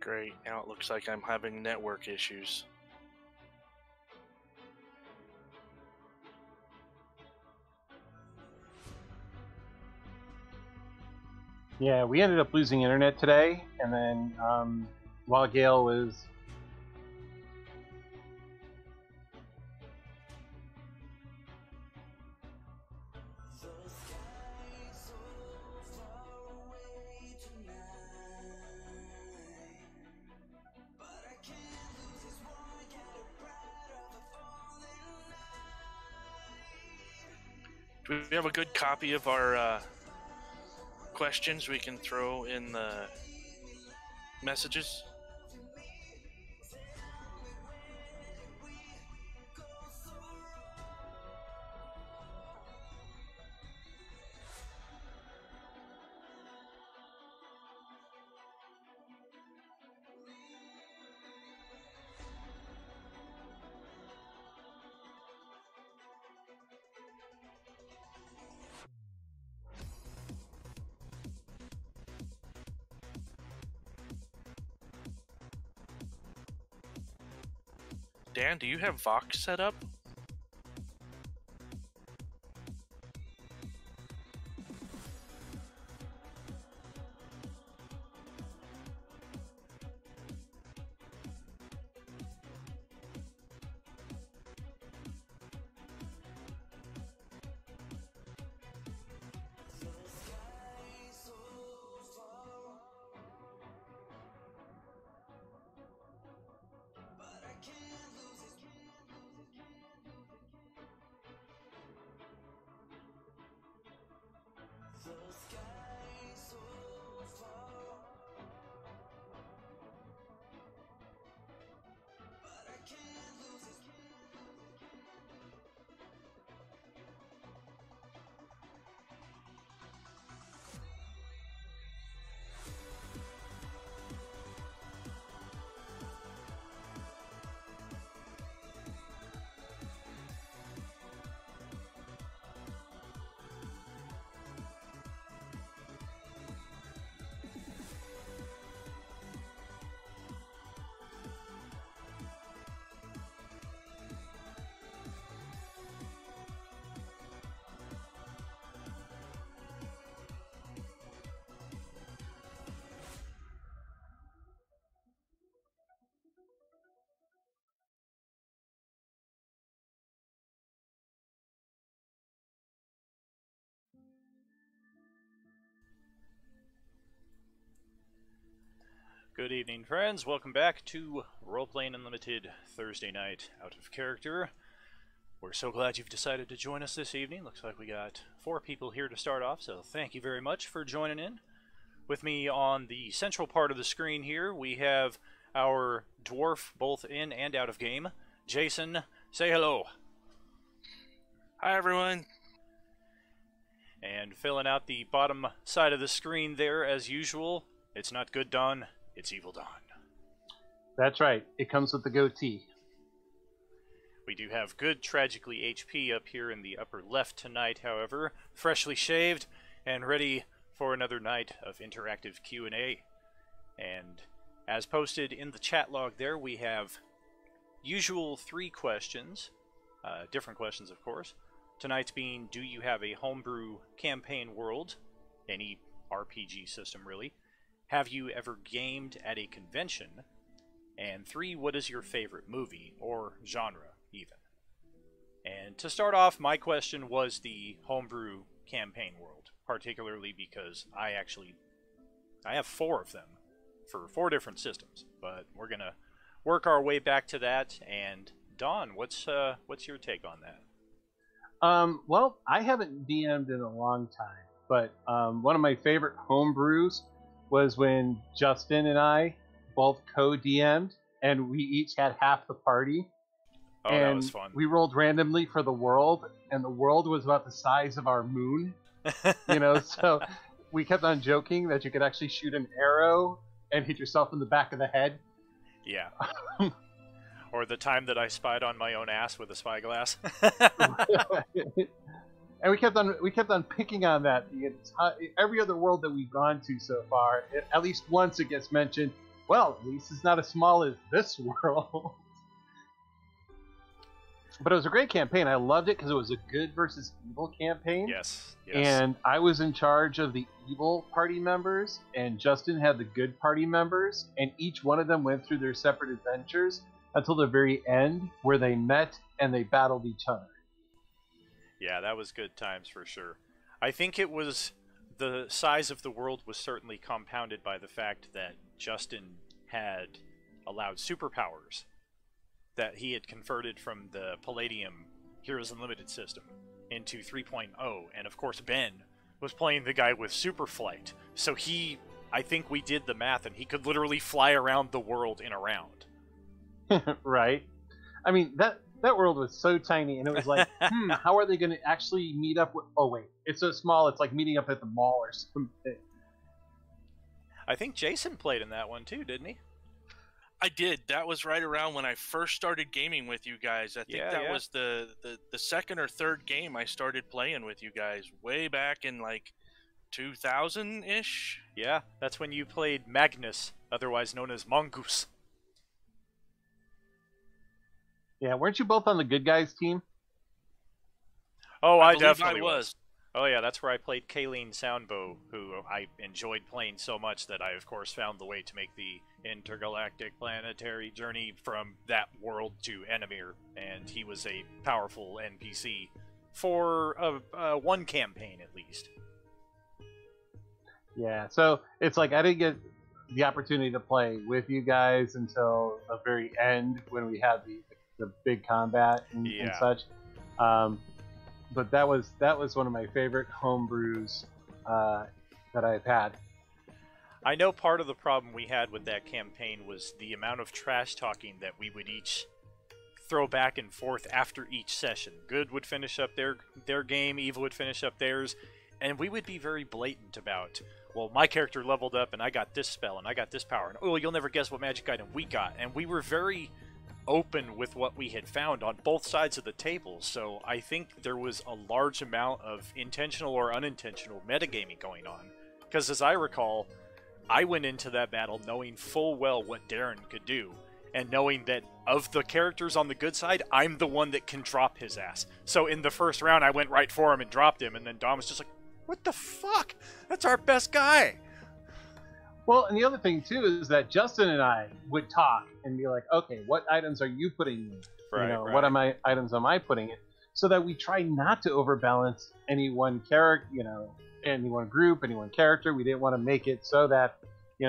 Great. Now it looks like I'm having network issues. Yeah, we ended up losing internet today, and then while Gail was... Do we have a good copy of our questions we can throw in the messages? Dan, do you have Vox set up? Good evening, friends. Welcome back to Roleplaying Unlimited Thursday night Out of Character. We're so glad you've decided to join us this evening. Looks like we got 4 people here to start off, so thank you very much for joining in. With me on the central part of the screen here, we have our dwarf, both in and out of game. Jason, say hello. Hi, everyone. And filling out the bottom side of the screen there, as usual, it's not good Don, it's evil Don. That's right. It comes with the goatee. We do have good Tragically HP up here in the upper left tonight, however, freshly shaved and ready for another night of interactive Q&A. And as posted in the chat log there, we have usual 3 questions, different questions of course. Tonight's being, do you have a homebrew campaign world? Any RPG system really. Have you ever gamed at a convention? And 3, what is your favorite movie, or genre, even? And to start off, my question was the homebrew campaign world, particularly because I have 4 of them for 4 different systems, but we're going to work our way back to that. And Don, what's your take on that? Well, I haven't DM'd in a long time, but one of my favorite homebrews was when Justin and I both co-DM'd, and we each had half the party. Oh, and that was fun. We rolled randomly for the world, and the world was about the size of our moon. So we kept on joking that you could actually shoot an arrow and hit yourself in the back of the head. Yeah. Or the time that I spied on my own ass with a spyglass. And we kept on picking on that. Every other world that we've gone to so far, at least once it gets mentioned. well, at least it's not as small as this world. But it was a great campaign. I loved it because it was a good versus evil campaign. Yes, yes. And I was in charge of the evil party members, and Justin had the good party members, and each one of them went through their separate adventures until the very end, where they met and they battled each other. Yeah, that was good times for sure. I think it was the size of the world was certainly compounded by the fact that Justin had allowed superpowers that he had converted from the Palladium Heroes Unlimited system into 3.0, and of course Ben was playing the guy with super flight, so I think we did the math, and he could literally fly around the world in a round. Right? I mean, that world was so tiny, and it was like, how are they going to actually meet up with... Oh, wait. It's so small, it's like meeting up at the mall or something. I think Jason played in that one too, didn't he? I did. That was right around when I first started gaming with you guys. I think that was the second or third game I started playing with you guys, way back in like 2000-ish. Yeah, that's when you played Magnus, otherwise known as Mongoose. Yeah, weren't you both on the good guys team? Oh, I believe definitely I was. Oh yeah, that's where I played Kayleen Soundbow, who I enjoyed playing so much that I, of course, found the way to make the intergalactic planetary journey from that world to Enemir, and he was a powerful NPC for one campaign at least. Yeah, so it's like I didn't get the opportunity to play with you guys until the very end when we had the big combat and such. But that was one of my favorite homebrews that I've had. I know part of the problem we had with that campaign was the amount of trash talking that we would each throw back and forth after each session. Good would finish up their game, evil would finish up theirs, and we would be very blatant about, well, my character leveled up and I got this spell and I got this power, and oh, you'll never guess what magic item we got. And we were very open with what we had found on both sides of the table, so I think there was a large amount of intentional or unintentional metagaming going on. Because as I recall, I went into that battle knowing full well what Darren could do, and knowing that of the characters on the good side, I'm the one that can drop his ass. So in the first round, I went right for him and dropped him, and then Dom was just like, what the fuck? That's our best guy! Well, and the other thing, too, is that Justin and I would talk and be like, okay, what items are you putting in? Right. What items am I putting in? So that we try not to overbalance any one character, any one group, any one character. We didn't want to make it so that,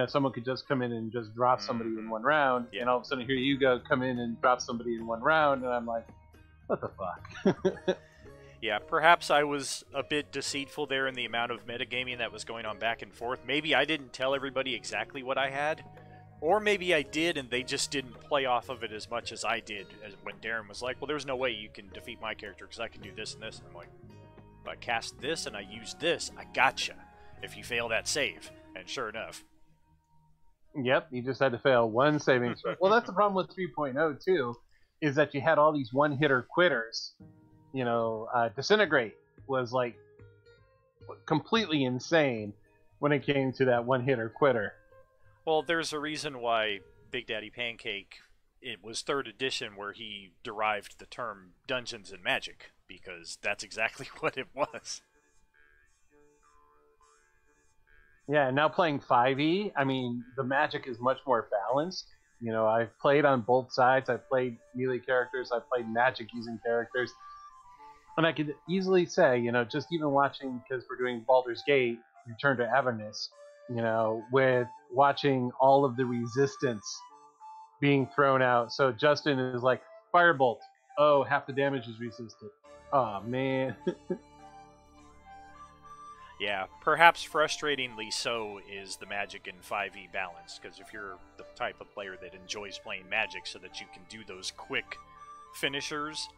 someone could just come in and just drop somebody in one round. Yeah. And all of a sudden, here you go, come in and drop somebody in one round. And I'm like, what the fuck? Yeah, perhaps I was a bit deceitful there in the amount of metagaming that was going on back and forth. Maybe I didn't tell everybody exactly what I had, or maybe I did and they just didn't play off of it as much as I did, as when Darren was like, well, there's no way you can defeat my character because I can do this and this. And I'm like, if I cast this and I use this, I gotcha. If you fail that save. And sure enough. Yep, you just had to fail one saving throw. Well, that's the problem with 3.0, too, is that you had all these one-hitter quitters. Disintegrate was like completely insane when it came to that one-hitter quitter. Well, there's a reason why Big Daddy Pancake, it was 3rd edition where he derived the term Dungeons and Magic, because that's exactly what it was. Yeah, and now playing 5e, I mean, the magic is much more balanced. I've played on both sides. I've played melee characters. I've played magic using characters. And I could easily say, just even watching, because we're doing Baldur's Gate, Return to Avernus, with watching all of the resistance being thrown out. So Justin is like, Firebolt. Oh, half the damage is resisted. Oh, man. Yeah, perhaps frustratingly so is the magic in 5e balance, because if you're the type of player that enjoys playing magic so that you can do those quick finishers,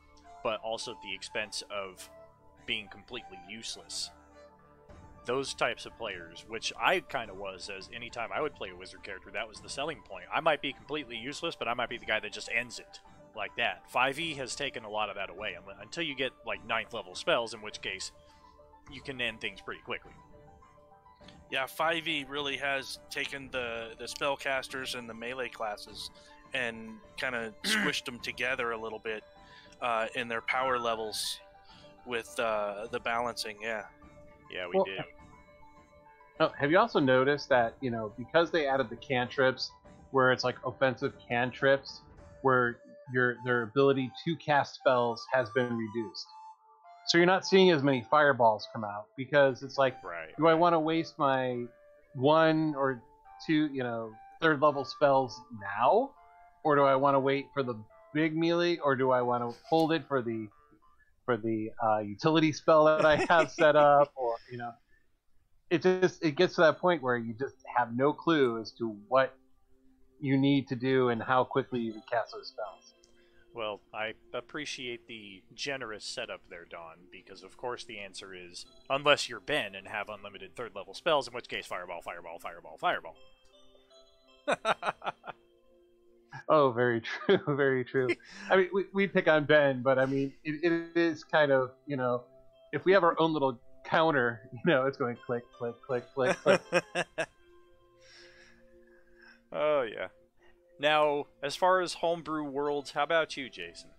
but also at the expense of being completely useless. Those types of players, which I kind of was, as anytime I would play a wizard character, that was the selling point. I might be completely useless, but I might be the guy that just ends it like that. 5e has taken a lot of that away, until you get like 9th level spells, in which case you can end things pretty quickly. Yeah, 5e really has taken the spellcasters and the melee classes and kind of squished them together a little bit in their power levels with the balancing. Yeah. Yeah, we did. Oh, have you also noticed that, because they added the cantrips, where it's like offensive cantrips, where their ability to cast spells has been reduced? So you're not seeing as many fireballs come out, because it's like, do I want to waste my 1 or 2, third level spells now, or do I want to wait for the big melee, or do I want to hold it for the utility spell that I have set up, or it gets to that point where you just have no clue as to what you need to do and how quickly you can cast those spells. Well, I appreciate the generous setup there, Don, because of course the answer is, unless you're Ben and have unlimited third level spells, in which case fireball, fireball, fireball, fireball. Oh, very true, very true. I mean, we pick on Ben, but I mean, it is kind of, if we have our own little counter, it's going click, click, click, click, click. Oh, yeah. Now, as far as Homebrew Worlds, how about you, Jason?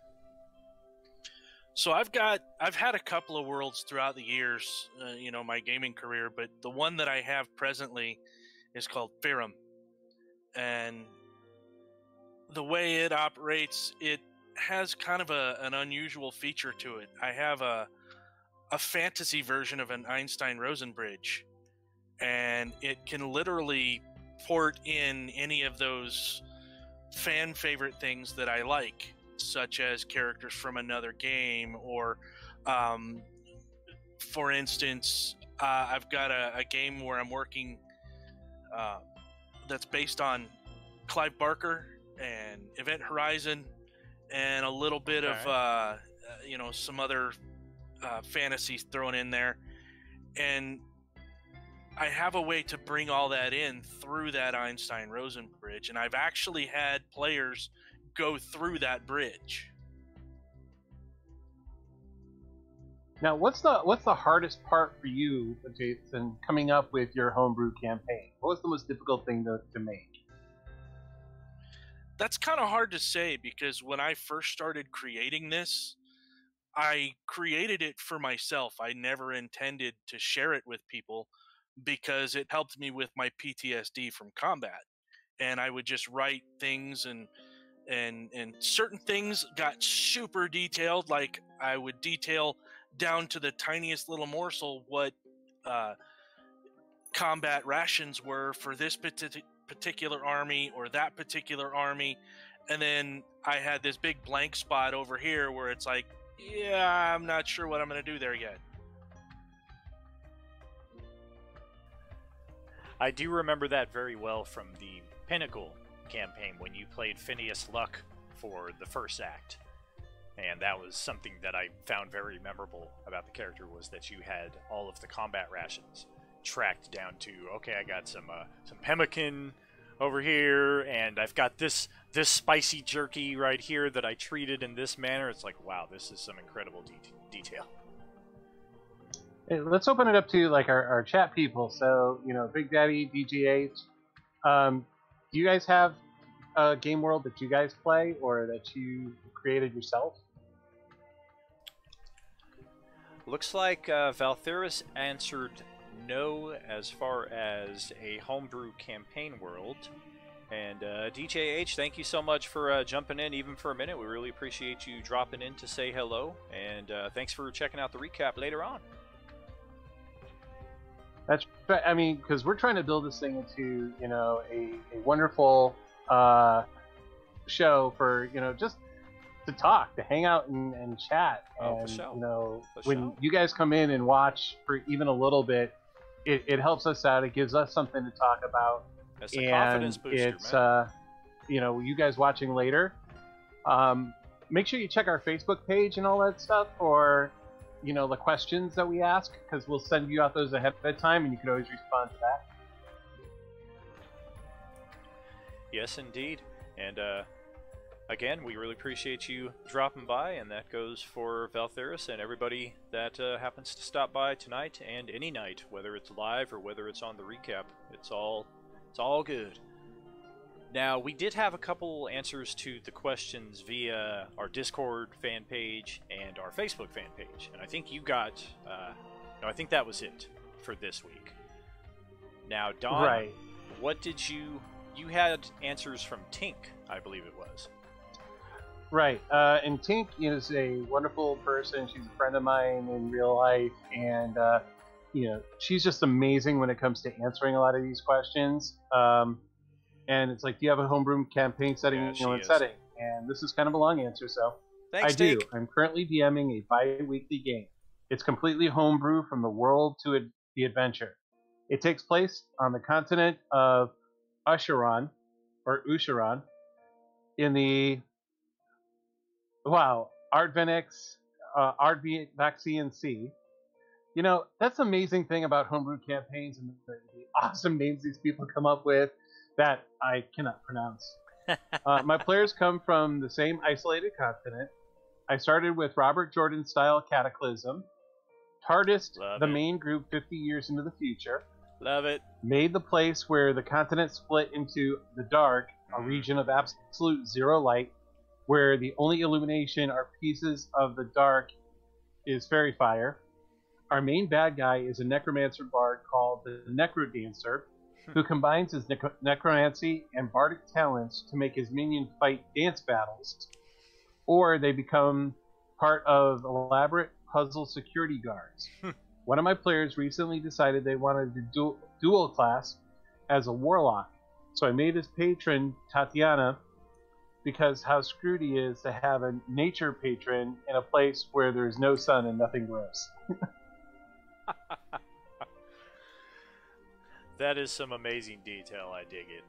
So I've had a couple of worlds throughout the years, my gaming career, but the one that I have presently is called Ferrum. And the way it operates, it has kind of an unusual feature to it. I have a fantasy version of an Einstein-Rosen bridge, and it can literally port in any of those fan favorite things that I like, such as characters from another game, or for instance, I've got a game where I'm working that's based on Clive Barker and Event Horizon and a little bit of some other fantasies thrown in there, and I have a way to bring all that in through that Einstein-Rosen bridge, and I've actually had players go through that bridge. Now, what's the hardest part for you, Jason, coming up with your homebrew campaign? What was the most difficult thing to make? That's kind of hard to say, because when I first started creating this, I created it for myself. I never intended to share it with people, because it helped me with my PTSD from combat. And I would just write things, and certain things got super detailed. Like I would detail down to the tiniest little morsel what combat rations were for this particular army or that particular army. And then I had this big blank spot over here where it's like, yeah, I'm not sure what I'm going to do there yet. I do remember that very well from the Pinnacle campaign when you played Phineas Luck for the first act. And that was something that I found very memorable about the character, was that you had all of the combat rations tracked down to, okay, I got some pemmican over here, and I've got this spicy jerky right here that I treated in this manner. It's like, wow, this is some incredible detail. Hey, let's open it up to like our chat people. So, Big Daddy, DGH, do you guys have a game world that you guys play or that you created yourself? Looks like Valtheris answered no as far as a homebrew campaign world. And DJH, thank you so much for jumping in even for a minute. We really appreciate you dropping in to say hello. And thanks for checking out the recap later on. That's right. I mean, because we're trying to build this thing into, a wonderful show for, just to talk, to hang out and chat. And, when you guys come in and watch for even a little bit, it helps us out. It gives us something to talk about. That's a confidence booster, it's, man. You guys watching later, make sure you check our Facebook page and all that stuff for, the questions that we ask, because we'll send you out those ahead of time, and you can always respond to that. Yes, indeed. And again, we really appreciate you dropping by, and that goes for Valtheris and everybody that happens to stop by tonight and any night, whether it's live or whether it's on the recap. It's all good. Now, we did have a couple answers to the questions via our Discord fan page and our Facebook fan page, and I think you got, no, I think that was it for this week. Now, Don, Right. what did you had answers from Tink, I believe it was. Right. And Tink is a wonderful person. She's a friend of mine in real life, and she's just amazing when it comes to answering a lot of these questions. And it's like, do you have a homebrew campaign setting? Yeah, Setting. And this is kind of a long answer, so Thanks, I do. Tink. I'm currently DMing a bi-weekly game. It's completely homebrew from the world to the adventure. It takes place on the continent of Usharan, in the Ardvaxian Sea. That's the amazing thing about homebrew campaigns and the awesome names these people come up with that I cannot pronounce. My players come from the same isolated continent. I started with Robert Jordan-style Cataclysm, TARDISed the main group 50 years into the future, Love it. made the place where the continent split into the Dark, a region of absolute zero light, where the only illumination are pieces of the dark is fairy fire. Our main bad guy is a necromancer bard called the Necrodancer, who combines his necromancy and bardic talents to make his minions fight dance battles, or they become part of elaborate puzzle security guards. One of my players recently decided they wanted to dual class as a warlock, so I made his patron Tatiana, because how screwed he is to have a nature patron in a place where there's no sun and nothing grows. That is some amazing detail. I dig it.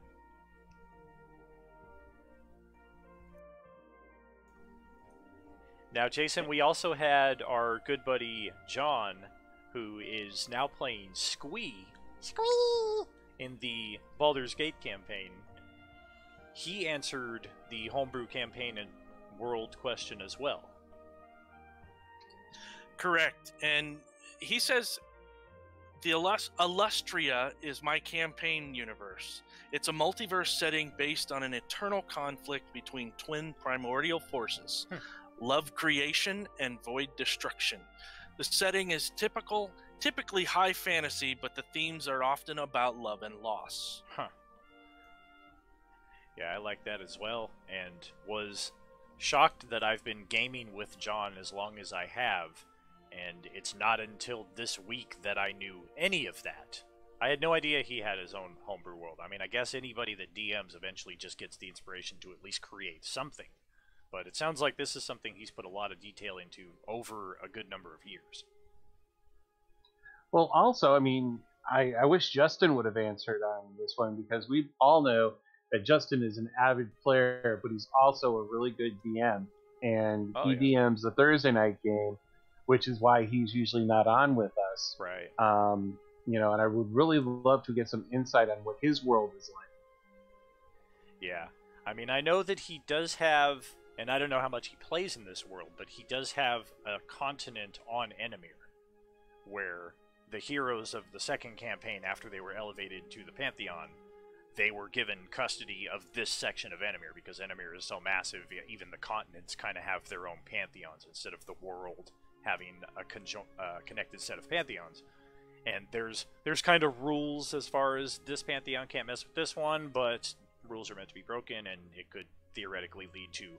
Now, Jason, we also had our good buddy John, who is now playing Squee in the Baldur's Gate campaign. He answered the homebrew campaign and world question as well. Correct. And he says the Illustria is my campaign universe. It's a multiverse setting based on an eternal conflict between twin primordial forces, love creation and void destruction. The setting is typically high fantasy, but the themes are often about love and loss. Huh. Yeah, I like that as well, and was shocked that I've been gaming with John as long as I have, and it's not until this week that I knew any of that. I had no idea he had his own homebrew world. I mean, I guess anybody that DMs eventually just gets the inspiration to at least create something. But it sounds like this is something he's put a lot of detail into over a good number of years. Well, also, I mean, I wish Justin would have answered on this one, because we all know that Justin is an avid player, but he's also a really good DM. And he DMs the Thursday night game, which is why he's usually not on with us. Right. And I would really love to get some insight on what his world is like. Yeah. I mean, I know that he does have, and I don't know how much he plays in this world, but he does have a continent on Enemir, where the heroes of the second campaign, after they were elevated to the Pantheon, they were given custody of this section of Enemir, because Enemir is so massive, even the continents kind of have their own pantheons, instead of the world having a connected set of pantheons. And there's kind of rules as far as this pantheon can't mess with this one, but rules are meant to be broken, and it could theoretically lead to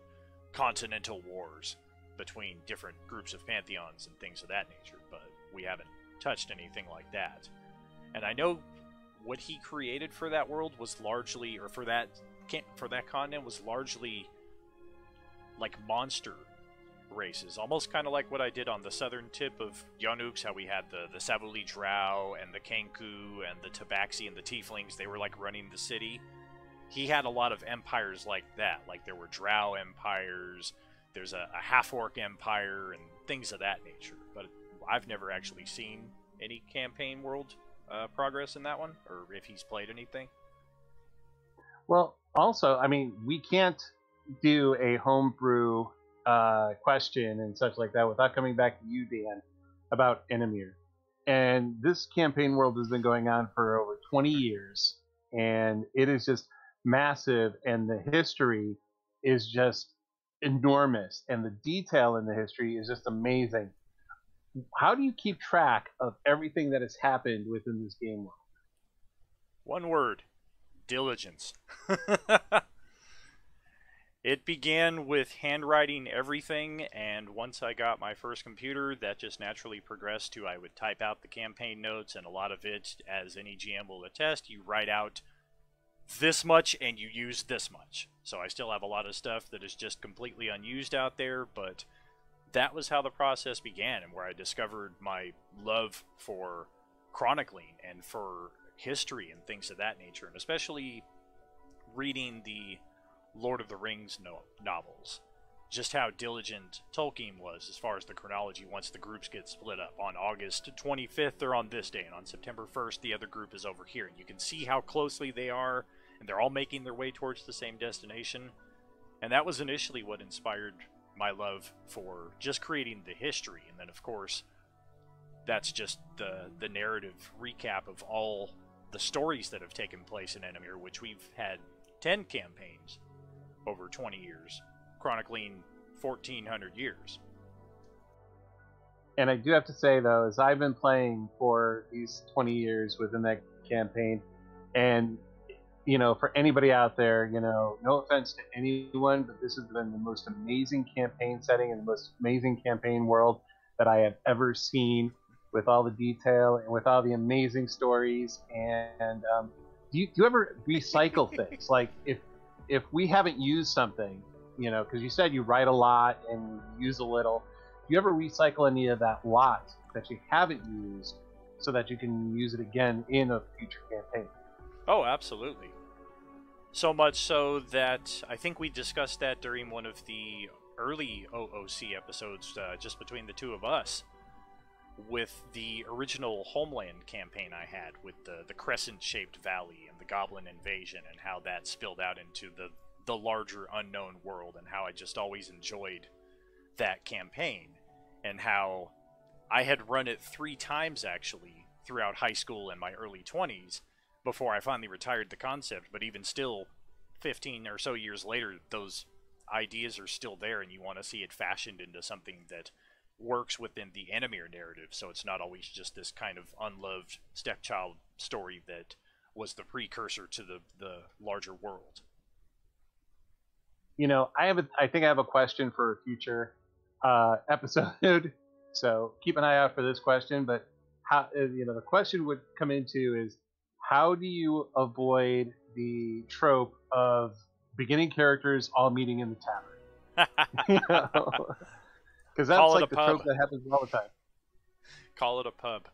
continental wars between different groups of pantheons and things of that nature, but we haven't touched anything like that. And I know what he created for that world was largely, or for that continent, was largely like monster races, almost kind of like what I did on the southern tip of Yonuks, how we had the Savuli Drow and the Kenku and the Tabaxi and the Tieflings. They were like running the city. He had a lot of empires like that, like there were Drow empires, there's a half-orc empire and things of that nature, but I've never actually seen any campaign world progress in that one, or if he's played anything. Well, also, I mean, we can't do a homebrew question and such like that without coming back to you, Dan, about Enemir. And this campaign world has been going on for over 20 years, and it is just massive, and the history is just enormous, and the detail in the history is just amazing. How do you keep track of everything that has happened within this game world? One word: diligence. It began with handwriting everything, and once I got my first computer, that just naturally progressed to I would type out the campaign notes, and a lot of it, as any GM will attest, you write out this much and you use this much. So I still have a lot of stuff that is just completely unused out there, but that was how the process began, and where I discovered my love for chronicling and for history and things of that nature, and especially reading the Lord of the Rings novels. Just how diligent Tolkien was as far as the chronology once the groups get split up. On August 25th, they're on this day, and on September 1st, the other group is over here. And you can see how closely they are, and they're all making their way towards the same destination. And that was initially what inspired my love for just creating the history. And then, of course, that's just the narrative recap of all the stories that have taken place in Enemir, which we've had 10 campaigns over 20 years, chronicling 1,400 years. And I do have to say, though, as I've been playing for these 20 years within that campaign, and, you know, for anybody out there, you know, no offense to anyone, but this has been the most amazing campaign setting and the most amazing campaign world that I have ever seen, with all the detail and with all the amazing stories. And do you ever recycle things? Like, if we haven't used something, you know, because you said you write a lot and you use a little, do you ever recycle any of that lot that you haven't used so that you can use it again in a future campaign? Oh, absolutely. So much so that I think we discussed that during one of the early OOC episodes, just between the two of us, with the original Homeland campaign I had, with the crescent-shaped valley and the goblin invasion, and how that spilled out into the larger unknown world, and how I just always enjoyed that campaign, and how I had run it 3 times, actually, throughout high school and my early 20s, before I finally retired the concept. But even still, 15 or so years later, those ideas are still there, and you want to see it fashioned into something that works within the Enemir narrative, so it's not always just this kind of unloved stepchild story that was the precursor to the larger world. You know, I think I have a question for a future episode, so keep an eye out for this question. But how, you know, the question would come into is, how do you avoid the trope of beginning characters all meeting in the tavern? You know? Because that's like the trope that happens all the time. Call it a pub.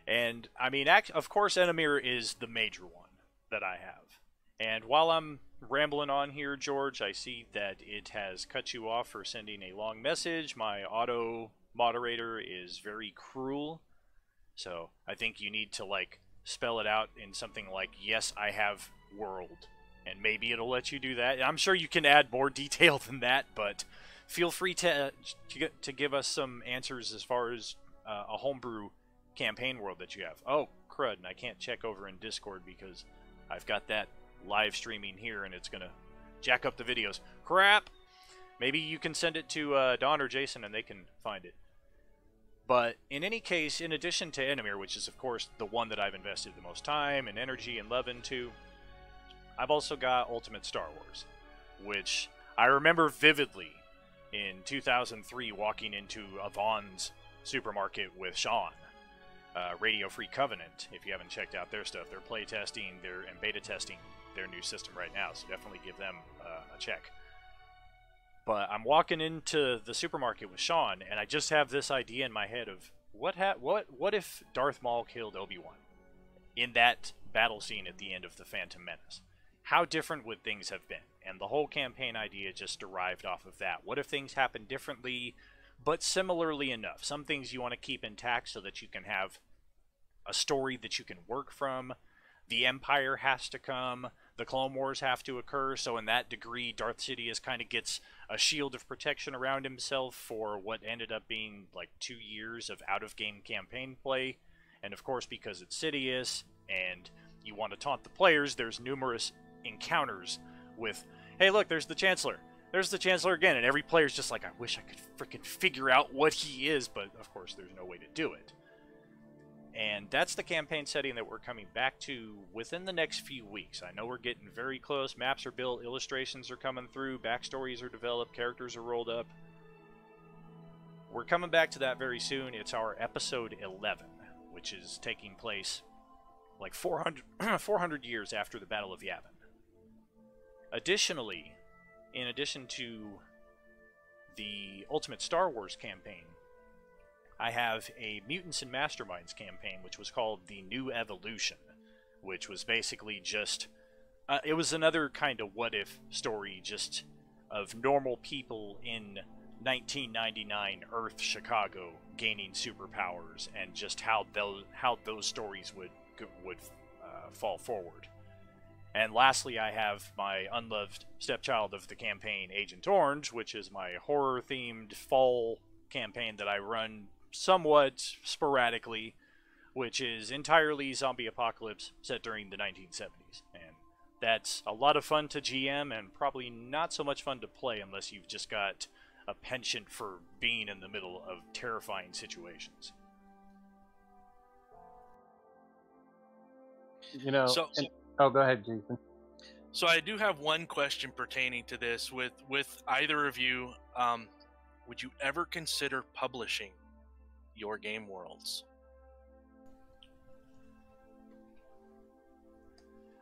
And, I mean, of course, Enemir is the major one that I have. And while I'm rambling on here, George, I see that it has cut you off for sending a long message. My auto moderator is very cruel. So I think you need to, like, spell it out in something like, yes, I have world. And maybe it'll let you do that. I'm sure you can add more detail than that, but feel free to give us some answers as far as a homebrew campaign world that you have. Oh, crud, and I can't check over in Discord because I've got that live streaming here and it's going to jack up the videos. Crap! Maybe you can send it to Don or Jason and they can find it. But in any case, in addition to Enemir, which is of course the one that I've invested the most time and energy and love into, I've also got Ultimate Star Wars, which I remember vividly in 2003 walking into Avon's supermarket with Sean, Radio Free Covenant. If you haven't checked out their stuff, they're play testing, and beta testing their new system right now, so definitely give them a check. But I'm walking into the supermarket with Sean, and I just have this idea in my head of what if Darth Maul killed Obi-Wan in that battle scene at the end of The Phantom Menace? How different would things have been? And the whole campaign idea just derived off of that. What if things happened differently, but similarly enough? Some things you want to keep intact so that you can have a story that you can work from. The Empire has to come. the Clone Wars have to occur, so in that degree, Darth Sidious kind of gets a shield of protection around himself for what ended up being like 2 years of out-of-game campaign play. And of course, because it's Sidious, and you want to taunt the players, there's numerous encounters with, hey look, there's the Chancellor. There's the Chancellor again, and every player's just like, I wish I could freaking figure out what he is, but of course there's no way to do it. And that's the campaign setting that we're coming back to within the next few weeks. I know we're getting very close. Maps are built, illustrations are coming through, backstories are developed, characters are rolled up. We're coming back to that very soon. It's our episode 11, which is taking place like 400 years after the Battle of Yavin. Additionally, in addition to the Ultimate Star Wars campaign, I have a Mutants and Masterminds campaign, which was called The New Evolution, which was basically just, it was another kind of what-if story, just of normal people in 1999 Earth Chicago gaining superpowers, and just how those stories would fall forward. And lastly, I have my unloved stepchild of the campaign, Agent Orange, which is my horror-themed fall campaign that I run somewhat sporadically, which is entirely zombie apocalypse set during the 1970s. And that's a lot of fun to GM and probably not so much fun to play unless you've just got a penchant for being in the middle of terrifying situations. You know, oh, go ahead, Jason. So I do have one question pertaining to this with either of you. Would you ever consider publishing your game worlds?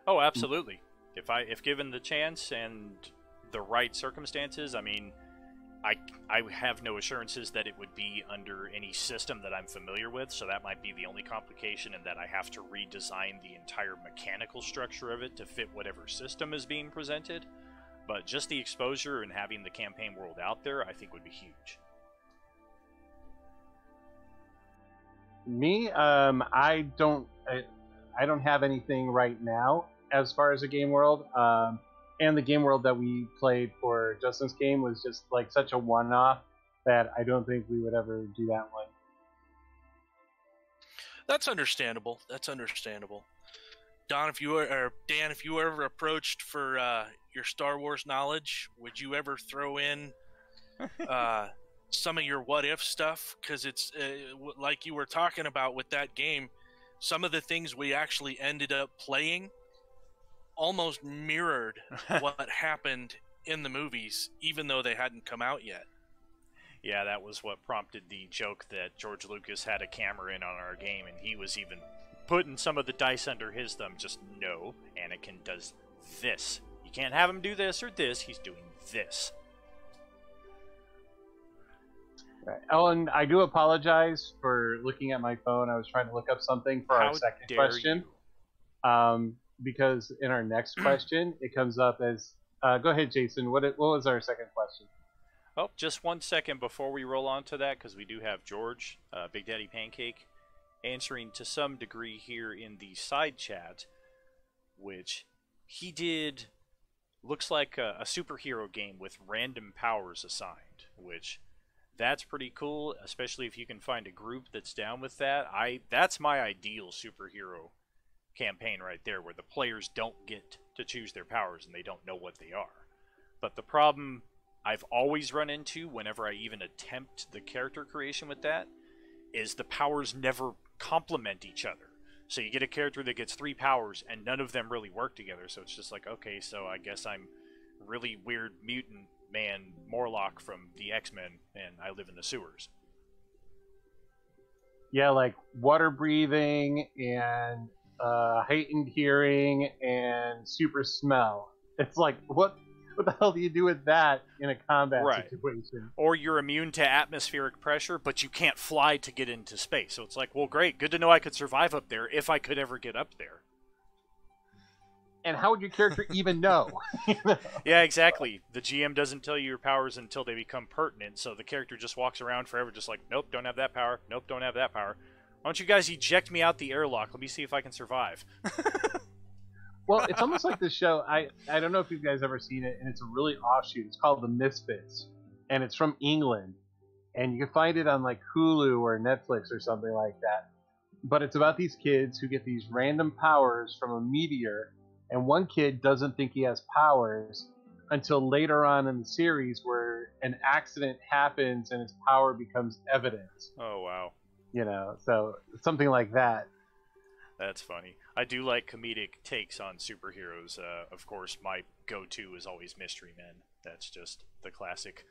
Oh, absolutely. If given the chance and the right circumstances, I mean, I have no assurances that it would be under any system that I'm familiar with, so that might be the only complication, in that I have to redesign the entire mechanical structure of it to fit whatever system is being presented. But just the exposure and having the campaign world out there, I think would be huge. Me, I don't have anything right now as far as a game world. And the game world that we played for Justin's game was just like such a one-off that I don't think we would ever do that one. That's understandable. Dan, if you were ever approached for your Star Wars knowledge, would you ever throw in some of your what-if stuff? Because it's like you were talking about with that game, some of the things we actually ended up playing almost mirrored what happened in the movies, even though they hadn't come out yet. Yeah, that was what prompted the joke that George Lucas had a camera in on our game, and he was even putting some of the dice under his thumb. Just, no, Anakin does this. You can't have him do this or this, he's doing this. Ellen, I do apologize for looking at my phone. I was trying to look up something for our second question. Because in our next question, it comes up as... go ahead, Jason. What was our second question? Oh, just 1 second before we roll on to that, because we do have George, Big Daddy Pancake, answering to some degree here in the side chat, which he did... looks like a superhero game with random powers assigned, which... that's pretty cool, especially if you can find a group that's down with that. That's my ideal superhero campaign right there, where the players don't get to choose their powers and they don't know what they are. But the problem I've always run into whenever I even attempt the character creation with that is the powers never complement each other. So you get a character that gets 3 powers and none of them really work together, so it's just like, okay, so I guess I'm really weird mutant man Morlock from the X-Men and I live in the sewers. Yeah, like water breathing and heightened hearing and super smell. It's like, what the hell do you do with that in a combat situation? Or you're immune to atmospheric pressure, but you can't fly to get into space. So it's like, well, great, good to know I could survive up there if I could ever get up there. And how would your character even know? Yeah, exactly. The GM doesn't tell you your powers until they become pertinent, so the character just walks around forever just like, nope, don't have that power, nope, don't have that power. Why don't you guys eject me out the airlock? Let me see if I can survive. Well, it's almost like this show. I don't know if you guys ever seen it, and it's a really offshoot. It's called The Misfits, and it's from England, and you can find it on like Hulu or Netflix or something like that. But it's about these kids who get these random powers from a meteor, and one kid doesn't think he has powers until later on in the series where an accident happens and his power becomes evident. Oh, wow. So something like that. That's funny. I do like comedic takes on superheroes. Of course, my go-to is always Mystery Men. That's just the classic.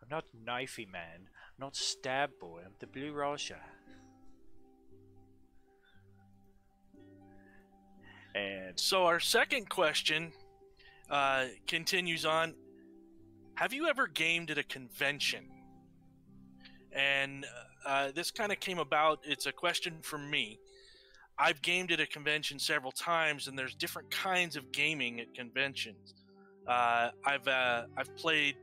I'm not Knifey Man. I'm not Stab Boy. I'm the Blue Russia. And so our second question continues on. Have you ever gamed at a convention? And this kind of came about. It's a question from me. I've gamed at a convention several times, and there's different kinds of gaming at conventions. I've played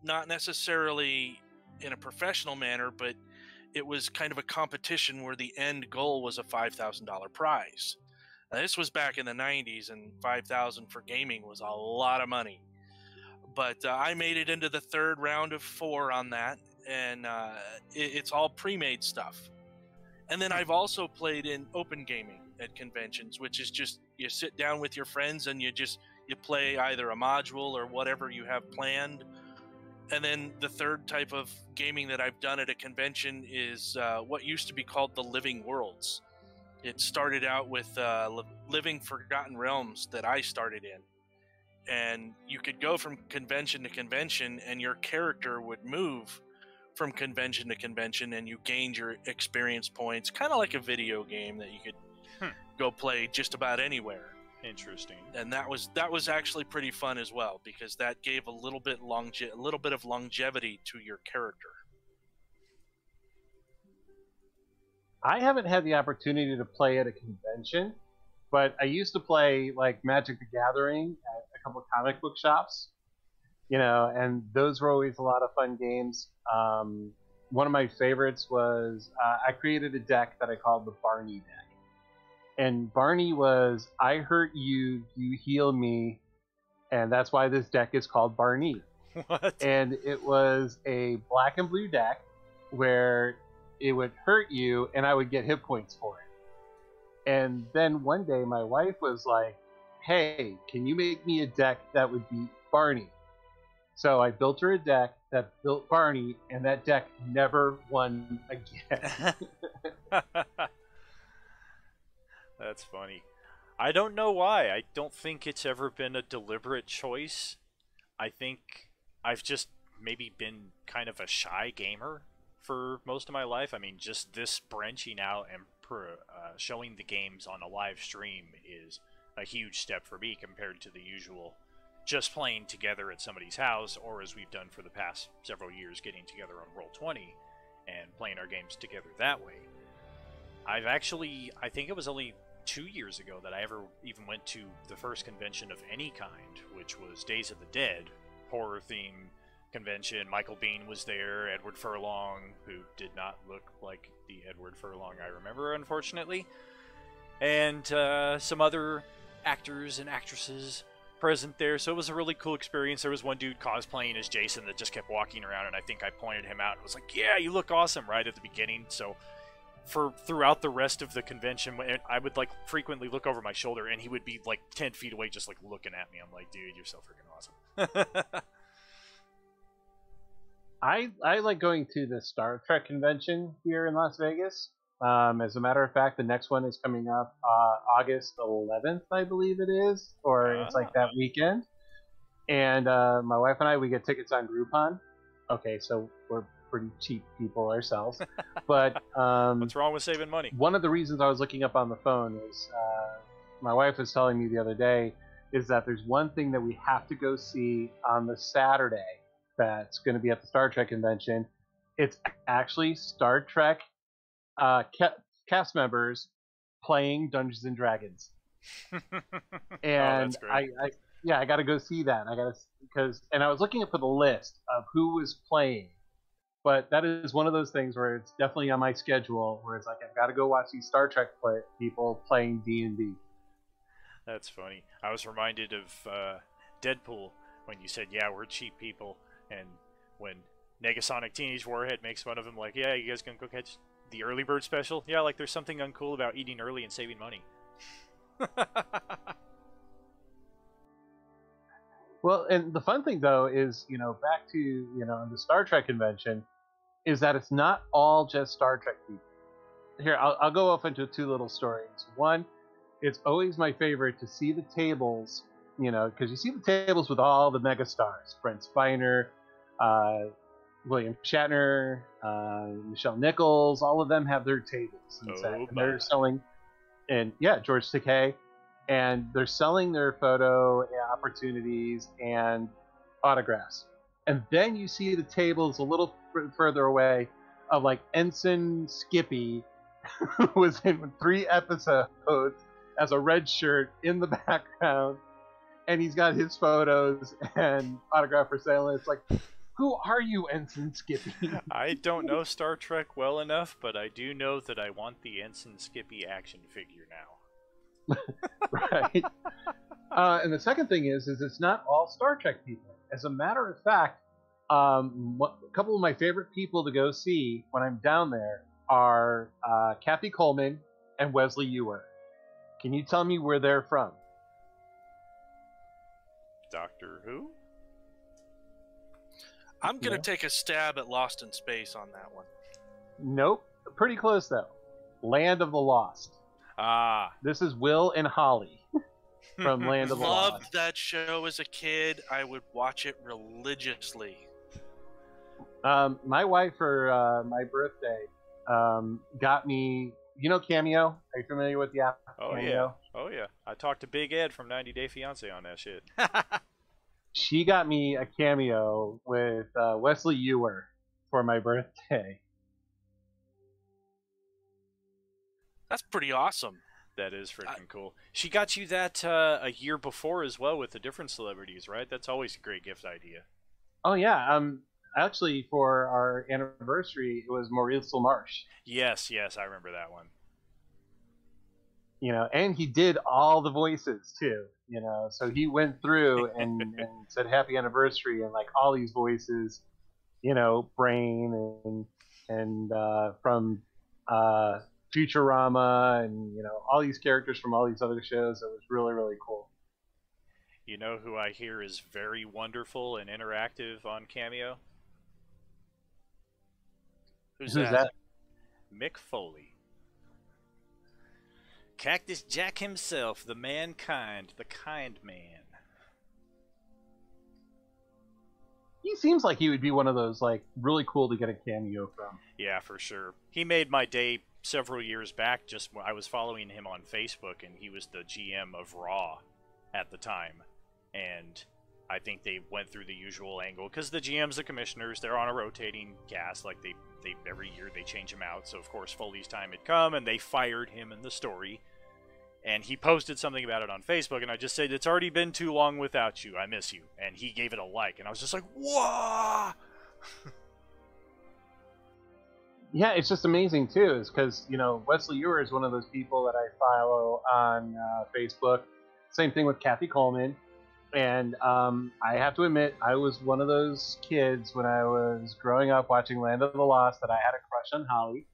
not necessarily in a professional manner, but it was kind of a competition where the end goal was a $5,000 prize. Now, this was back in the 90s, and $5,000 for gaming was a lot of money. But I made it into the third round of 4 on that, and it's all pre-made stuff. And then I've also played in open gaming at conventions, which is just you sit down with your friends and you play either a module or whatever you have planned. And then the third type of gaming that I've done at a convention is what used to be called the Living Worlds. It started out with Living Forgotten Realms that I started in. And you could go from convention to convention and your character would move from convention to convention, and you gained your experience points, kind of like a video game that you could go play just about anywhere. Interesting. And that was actually pretty fun as well, because that gave a little bit of longevity to your character. I haven't had the opportunity to play at a convention, but I used to play like Magic the Gathering at a couple of comic book shops. And those were always a lot of fun games. One of my favorites was I created a deck that I called the Barney Deck. And Barney was, I hurt you, you heal me, and that's why this deck is called Barney. What? And it was a black and blue deck where it would hurt you, and I would get hit points for it. And then one day my wife was like, hey, can you make me a deck that would beat Barney? So I built her a deck that built Barney, and that deck never won again. That's funny. I don't know why. I don't think it's ever been a deliberate choice. I think I've just maybe been kind of a shy gamer for most of my life. I mean, just this branching out and showing the games on a live stream is a huge step for me compared to the usual just playing together at somebody's house, or as we've done for the past several years, getting together on Roll20 and playing our games together that way. I think it was only 2 years ago that I ever even went to the first convention of any kind, which was Days of the Dead, horror theme convention. Michael Biehn was there, Edward Furlong, who did not look like the Edward Furlong I remember, unfortunately, and some other actors and actresses present there. So it was a really cool experience. There was one dude cosplaying as Jason that just kept walking around, and I think I pointed him out and was like, yeah, you look awesome, right at the beginning. So throughout the rest of the convention, I would like frequently look over my shoulder, and he would be like 10 feet away just like looking at me. I'm like, dude, you're so freaking awesome. I like going to the Star Trek convention here in Las Vegas. As a matter of fact, the next one is coming up August 11th, I believe it is, or it's like that weekend. And my wife and I, we get tickets on Groupon. Okay, so we're pretty cheap people ourselves. But what's wrong with saving money? One of the reasons I was looking up on the phone is my wife was telling me the other day is that there's one thing that we have to go see on the Saturday that's going to be at the Star Trek convention. It's actually Star Trek cast members playing Dungeons and Dragons. And I got to go see that. And I was looking for the list of who was playing, but that is one of those things where it's definitely on my schedule where it's like I've got to go watch these Star Trek people playing D&D. That's funny. I was reminded of Deadpool when you said, "Yeah, we're cheap people," and when Negasonic Teenage Warhead makes fun of him, like, "Yeah, you guys gonna go catch the early bird special?" Yeah, like there's something uncool about eating early and saving money. Well, and the fun thing though is, back to the Star Trek convention, is that it's not all just Star Trek people. Here, I'll go off into two little stories. One, it's always my favorite to see the tables, because you see the tables with all the megastars, Brent Spiner, William Shatner, Michelle Nichols, all of them have their tables and they're selling, and yeah, George Takei, and they're selling their photo opportunities and autographs. And then you see the tables a little further away of like Ensign Skippy, who was in 3 episodes as a red shirt in the background, and he's got his photos and autograph for sale. And it's like, who are you, Ensign Skippy? I don't know Star Trek well enough, but I do know that I want the Ensign Skippy action figure now. Right. And the second thing is it's not all Star Trek people. As a matter of fact, a couple of my favorite people to go see when I'm down there are Kathy Coleman and Wesley Ewer. Can you tell me where they're from? Doctor Who? I'm going to take a stab at Lost in Space on that one. Nope. Pretty close, though. Land of the Lost. Ah. This is Will and Holly from Land of the Lost. Loved that show as a kid. I would watch it religiously. My wife, for my birthday, got me, Cameo? Are you familiar with the app? Oh, Cameo? yeah. Oh, yeah. I talked to Big Ed from 90 Day Fiancé on that shit. She got me a cameo with Wesley Ewer for my birthday. That's pretty awesome. That is freaking cool. She got you that a year before as well with the different celebrities, right? That's always a great gift idea. Oh, yeah. Actually, for our anniversary, it was Maurice LaMarche. Yes, I remember that one. And he did all the voices too, so he went through and said happy anniversary and like all these voices, Brain and from Futurama and, all these characters from all these other shows. It was really, really cool. You know who I hear is very wonderful and interactive on Cameo? Who's that? Mick Foley. Cactus Jack himself, the mankind, the kind man. He seems like he would be one of those, like, really cool to get a cameo from. Yeah, for sure. He made my day several years back. Just I was following him on Facebook, and he was the GM of Raw at the time. And I think they went through the usual angle, because the GMs, the commissioners, they're on a rotating cast. Like, they every year they change him out. So, of course, Foley's time had come, and they fired him in the story. And he posted something about it on Facebook, and I just said, "It's already been too long without you. I miss you." And he gave it a like, and I was just like, "Whoa!" Yeah, it's just amazing, too, is because, Wesley Ewer is one of those people that I follow on Facebook. Same thing with Kathy Coleman. And I have to admit, I was one of those kids when I was growing up watching Land of the Lost that I had a crush on Holly.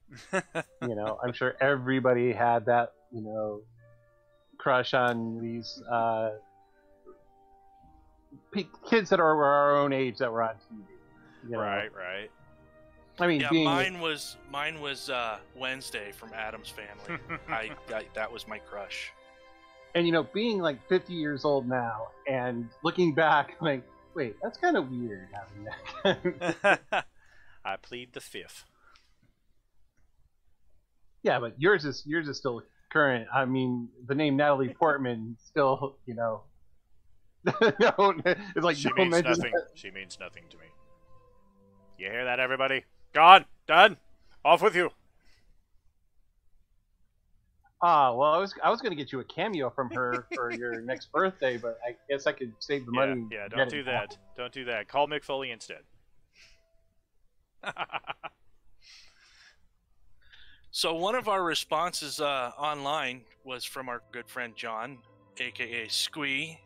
I'm sure everybody had that, crush on these kids that are our own age that were on TV. Right. I mean, yeah, mine was Wednesday from Addams Family. I that was my crush. And being like 50 years old now and looking back, like, wait, that's kind of weird having that. I plead the fifth. Yeah, but yours is still current. I mean, the name Natalie Portman still, it's like she means nothing. She means nothing to me. You hear that, everybody? Gone, done, off with you. Well, I was going to get you a cameo from her for your next birthday, but I guess I could save the money. Yeah, don't do that. Don't do that. Call Mick Foley instead. So one of our responses online was from our good friend John, aka Squee.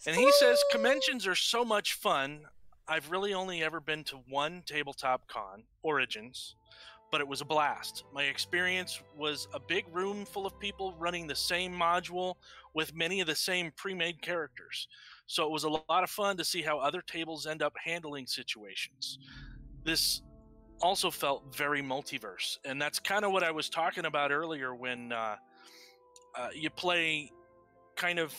And he says, conventions are so much fun. I've really only ever been to one tabletop con, Origins, but it was a blast. My experience was a big room full of people running the same module with many of the same pre-made characters. So it was a lot of fun to see how other tables end up handling situations. This also felt very multiverse, and that's kind of what I was talking about earlier when you play kind of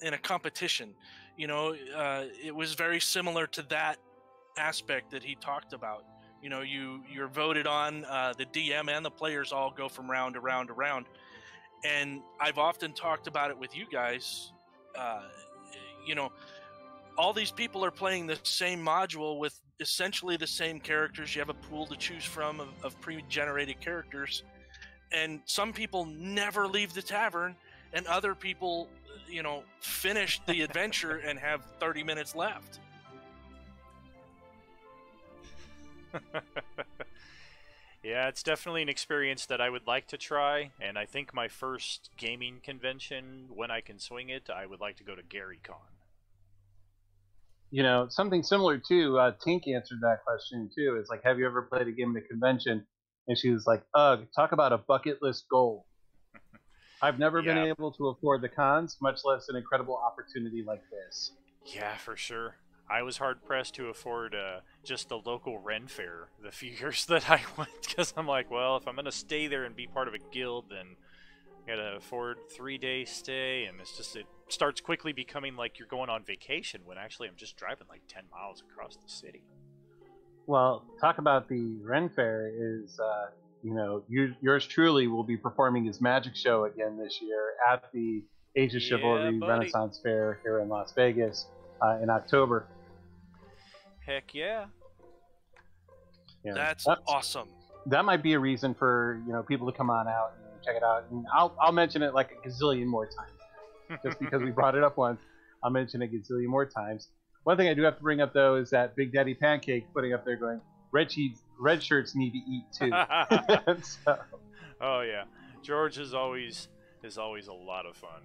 in a competition. It was very similar to that aspect that he talked about. You're voted on. The DM and the players all go from round to round to round, and I've often talked about it with you guys. All these people are playing the same module with essentially the same characters. You have a pool to choose from of pre-generated characters, and some people never leave the tavern, and other people, finish the adventure and have 30 minutes left. Yeah, it's definitely an experience that I would like to try, and I think my first gaming convention, when I can swing it, I would like to go to GaryCon. Something similar too. Tink answered that question too. It's like, have you ever played a game at a convention? And she was like, ugh, talk about a bucket list goal. I've never been able to afford the cons, much less an incredible opportunity like this. Yeah, for sure. I was hard-pressed to afford just the local Ren Fair the few years that I went, because I'm like, well, if I'm going to stay there and be part of a guild, then I got to afford 3-day stay, and it starts quickly becoming like you're going on vacation, when actually I'm just driving like 10 miles across the city. Well, talk about the Ren Fair is, yours truly will be performing his magic show again this year at the Age of Chivalry Renaissance Fair here in Las Vegas in October. Heck yeah. That's awesome. That might be a reason for people to come on out and check it out. And I'll mention it like a gazillion more times. Just because we brought it up once, I'll mention it a gazillion more times. One thing I do have to bring up though is that Big Daddy Pancake putting up there going, red shirts need to eat too. So. Oh yeah, George is always a lot of fun.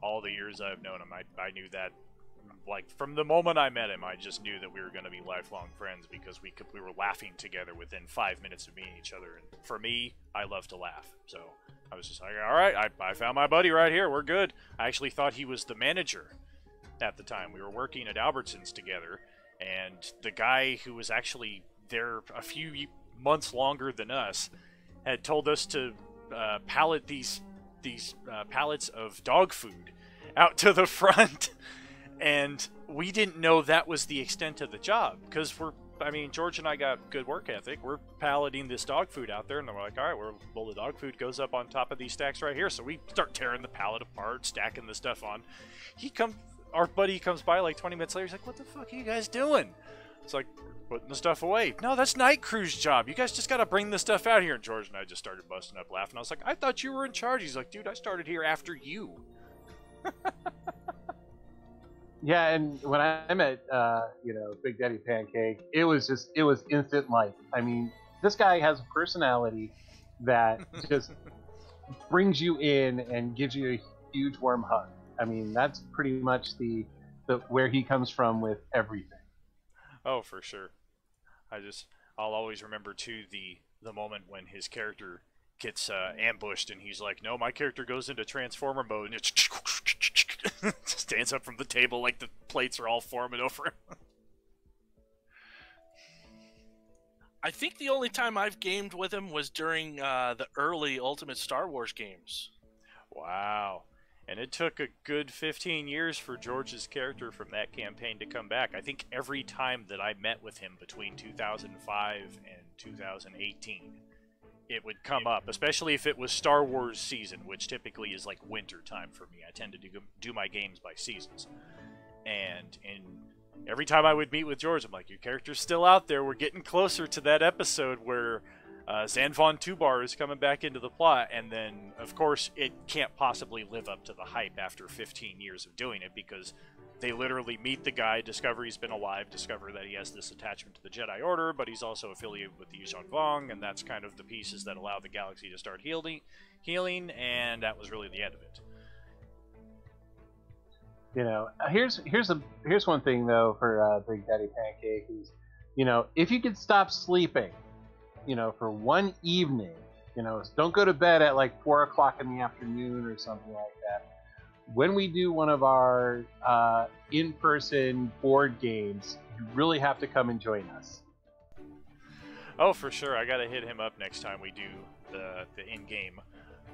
All the years I've known him, I knew that. Like, from the moment I met him, I just knew that we were going to be lifelong friends, because we were laughing together within 5 minutes of meeting each other. And for me, I love to laugh. So I was just like, all right, I found my buddy right here. We're good. I actually thought he was the manager at the time. We were working at Albertsons together, and the guy who was actually there a few months longer than us had told us to pallet these pallets of dog food out to the front. And we didn't know that was the extent of the job, because George and I got good work ethic. We're palleting this dog food out there, and we're like, all right, well, the dog food goes up on top of these stacks right here. So we start tearing the pallet apart, stacking the stuff on. Our buddy comes by like 20 minutes later. He's like, what the fuck are you guys doing? It's like, putting the stuff away. No, that's Night Crew's job. You guys just got to bring the stuff out here. And George and I just started busting up laughing. I was like, I thought you were in charge. He's like, dude, I started here after you. Yeah, and when I met, Big Daddy Pancake, it was instant life. I mean, this guy has a personality that just brings you in and gives you a huge warm hug. I mean, that's pretty much the where he comes from with everything. Oh, for sure. I'll always remember too the moment when his character gets ambushed, and he's like, no, my character goes into Transformer mode, and it stands up from the table like the plates are all forming over him. I think the only time I've gamed with him was during the early Ultimate Star Wars games. Wow. And it took a good 15 years for George's character from that campaign to come back. I think every time that I met with him between 2005 and 2018, it would come up, especially if it was Star Wars season, which typically is like winter time for me. I tend to do my games by seasons. And every time I would meet with George, I'm like, your character's still out there. We're getting closer to that episode where Zan Von Tubar is coming back into the plot. And then, of course, it can't possibly live up to the hype after 15 years of doing it, because they literally meet the guy, discover he's been alive, discover that he has this attachment to the Jedi Order, but he's also affiliated with the Yuuzhan Vong, and that's kind of the pieces that allow the galaxy to start healing, and that was really the end of it. Here's one thing though for Big Daddy Pancake is, if you could stop sleeping, for one evening, don't go to bed at like 4 o'clock in the afternoon or something like that. When we do one of our in-person board games, you really have to come and join us. Oh, for sure. I gotta hit him up next time we do the in-game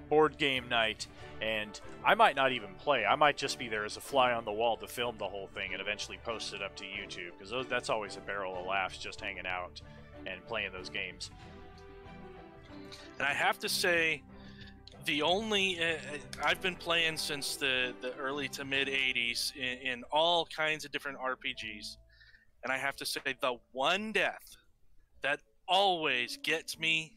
board game night, and I might not even play. I might just be there as a fly on the wall to film the whole thing and eventually post it up to YouTube, because that's always a barrel of laughs, just hanging out and playing those games. And I have to say, the only I've been playing since the early to mid 80s in all kinds of different RPGs, and I have to say the one death that always gets me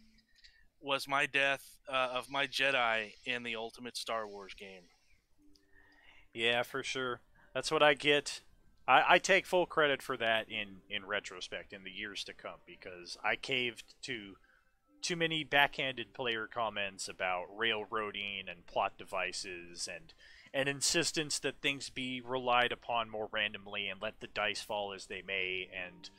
was my death of my Jedi in the Ultimate Star Wars game. Yeah, for sure. That's what I get. I take full credit for that in retrospect, in the years to come, because I caved to too many backhanded player comments about railroading and plot devices and an insistence that things be relied upon more randomly and let the dice fall as they may, and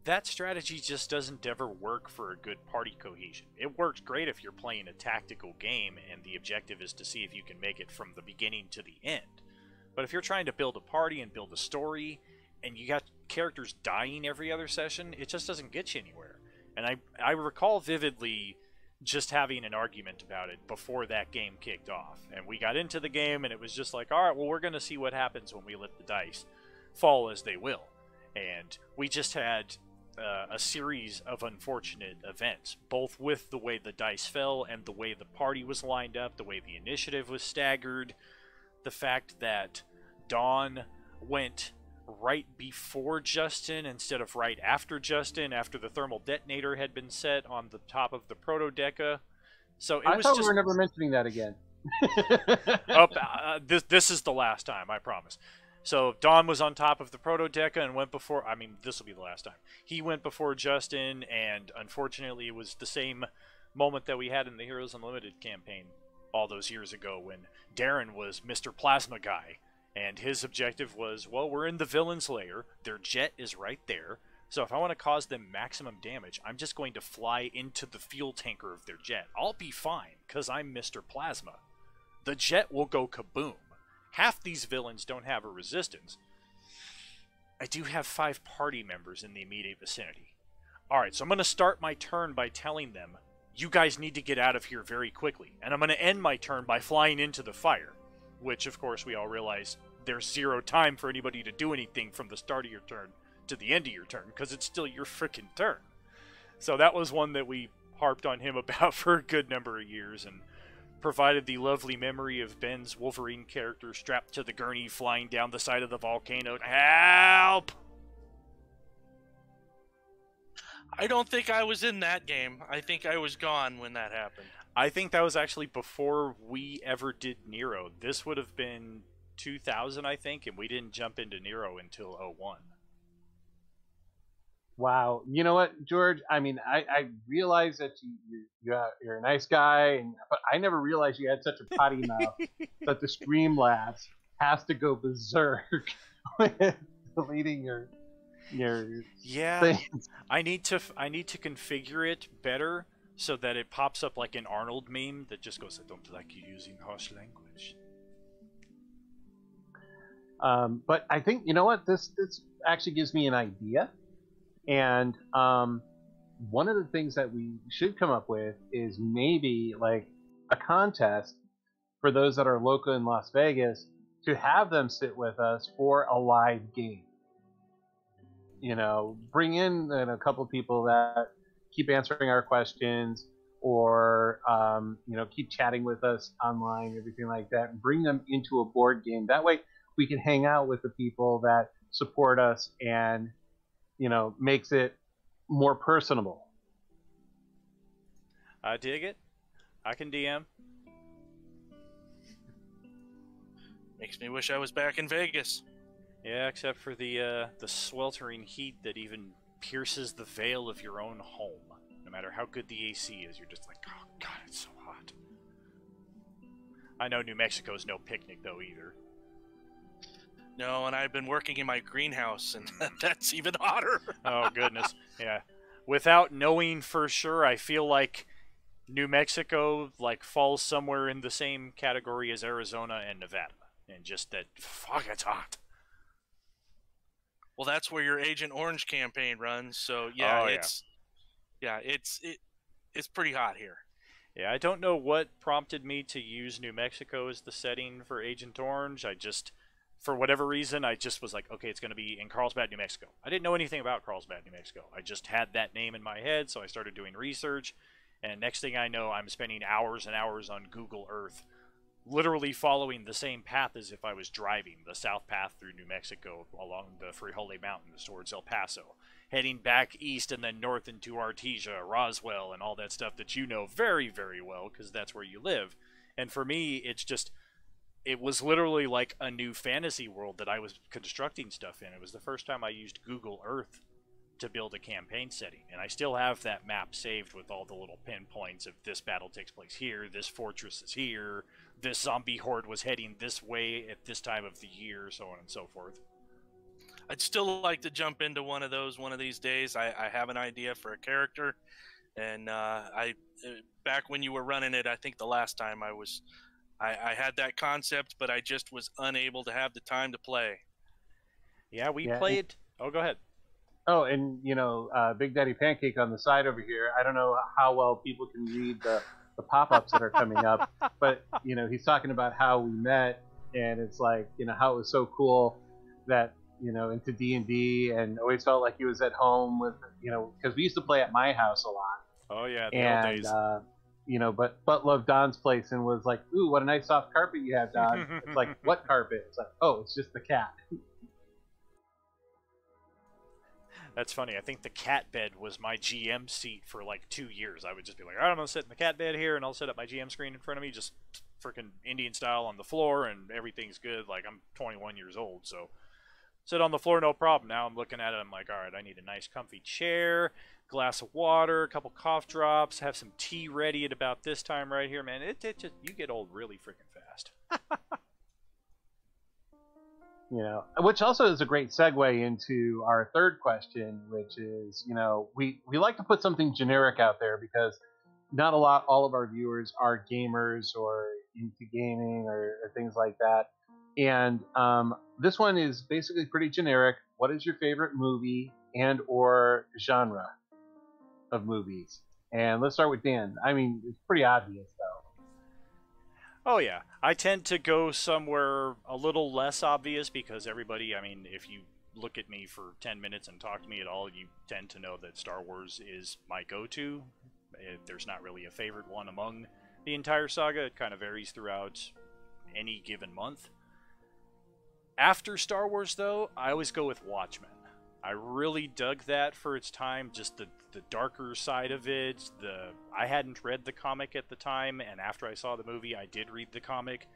that strategy just doesn't ever work for a good party cohesion. It works great if you're playing a tactical game and the objective is to see if you can make it from the beginning to the end. But if you're trying to build a party and build a story and you got characters dying every other session, it just doesn't get you anywhere. And I recall vividly just having an argument about it before that game kicked off. And we got into the game and it was just like, alright, well, we're going to see what happens when we let the dice fall as they will. And we just had a series of unfortunate events, both with the way the dice fell and the way the party was lined up, the way the initiative was staggered, the fact that Dawn went right before Justin instead of right after Justin, after the thermal detonator had been set on the top of the proto-deca. So I thought we were never mentioning that again. This is the last time, I promise. So Dawn was on top of the proto-deca and went before... I mean, this will be the last time. He went before Justin, and unfortunately it was the same moment that we had in the Heroes Unlimited campaign all those years ago when Darren was Mr. Plasma Guy, and his objective was, well, we're in the villain's lair, their jet is right there, so if I want to cause them maximum damage, I'm just going to fly into the fuel tanker of their jet. I'll be fine, because I'm Mr. Plasma. The jet will go kaboom. Half these villains don't have a resistance. I do have 5 party members in the immediate vicinity. Alright, so I'm going to start my turn by telling them, you guys need to get out of here very quickly. And I'm going to end my turn by flying into the fire. Which, of course, we all realize there's 0 time for anybody to do anything from the start of your turn to the end of your turn, because it's still your frickin' turn. So that was one that we harped on him about for a good number of years, and provided the lovely memory of Ben's Wolverine character strapped to the gurney flying down the side of the volcano. Help! I don't think I was in that game. I think I was gone when that happened. I think that was actually before we ever did Nero. This would have been 2000, I think, and we didn't jump into Nero until 01. Wow. You know what, George? I mean, I realize that you're a nice guy, but I never realized you had such a potty mouth that the Streamlabs has to go berserk with deleting your things. I need to configure it better so that it pops up like an Arnold meme that just goes, I don't like you using harsh language. But I think, you know what, this actually gives me an idea. And one of the things that we should come up with is maybe like a contest for those that are local in Las Vegas to have them sit with us for a live game. Bring in a couple people that keep answering our questions, or keep chatting with us online, everything like that, and bring them into a board game. That way we can hang out with the people that support us and makes it more personable. I dig it. I can DM. Makes me wish I was back in Vegas. Yeah, except for the sweltering heat that even pierces the veil of your own home. No matter how good the AC is, you're just like, oh god, it's so hot. I know New Mexico's no picnic though either. No, and I've been working in my greenhouse, and that's even hotter. Oh, goodness. Yeah. Without knowing for sure, I feel like New Mexico like falls somewhere in the same category as Arizona and Nevada. And just that, fuck, it's hot. Well, that's where your Agent Orange campaign runs. So yeah, Oh, it's pretty hot here. Yeah, I don't know what prompted me to use New Mexico as the setting for Agent Orange. I just, for whatever reason, I just was like, okay, it's going to be in Carlsbad, New Mexico. I didn't know anything about Carlsbad, New Mexico. I just had that name in my head, so I started doing research. And next thing I know, I'm spending hours and hours on Google Earth, literally following the same path as if I was driving, the south path through New Mexico along the Frijole Mountains towards El Paso, heading back east and then north into Artesia, Roswell, and all that stuff that you know very, very well because that's where you live. And for me, it was literally like a new fantasy world that I was constructing stuff in. It was the first time I used Google Earth to build a campaign setting, and I still have that map saved with all the little pinpoints of this battle takes place here, this fortress is here, this zombie horde was heading this way at this time of the year, so on and so forth. I'd still like to jump into one of those one of these days. I have an idea for a character, and back when you were running it, I think the last time I had that concept, but I just was unable to have the time to play. Yeah, we played. Oh, go ahead. Oh, and Big Daddy Pancake on the side over here. I don't know how well people can read the pop-ups that are coming up, but he's talking about how we met, and it's like how it was so cool that into D&D, and always felt like he was at home with because we used to play at my house a lot. Oh yeah, the old days. But loved Don's place and was like, ooh, what a nice soft carpet you have, Don. It's like, what carpet? It's like, oh, it's just the cat. That's funny. I think the cat bed was my GM seat for like 2 years. I would just be like, all right, I'm going to sit in the cat bed here, and I'll set up my GM screen in front of me, just freaking Indian style on the floor, and everything's good. Like, I'm 21 years old, so sit on the floor, no problem. Now I'm looking at it, I'm like, all right, I need a nice comfy chair, glass of water, a couple cough drops, have some tea ready at about this time right here, man. It just, you get old really freaking fast. Which also is a great segue into our third question, which is, we like to put something generic out there because not all of our viewers are gamers or into gaming or things like that. And this one is basically pretty generic. What is your favorite movie and or genre of movies? And let's start with Dan. I mean, it's pretty obvious, though. Oh, yeah. I tend to go somewhere a little less obvious because everybody, I mean, if you look at me for 10 minutes and talk to me at all, you tend to know that Star Wars is my go-to. There's not really a favorite one among the entire saga. It kind of varies throughout any given month. After Star Wars, though, I always go with Watchmen. I really dug that for its time, just the darker side of it. I hadn't read the comic at the time, and after I saw the movie, I did read the comic.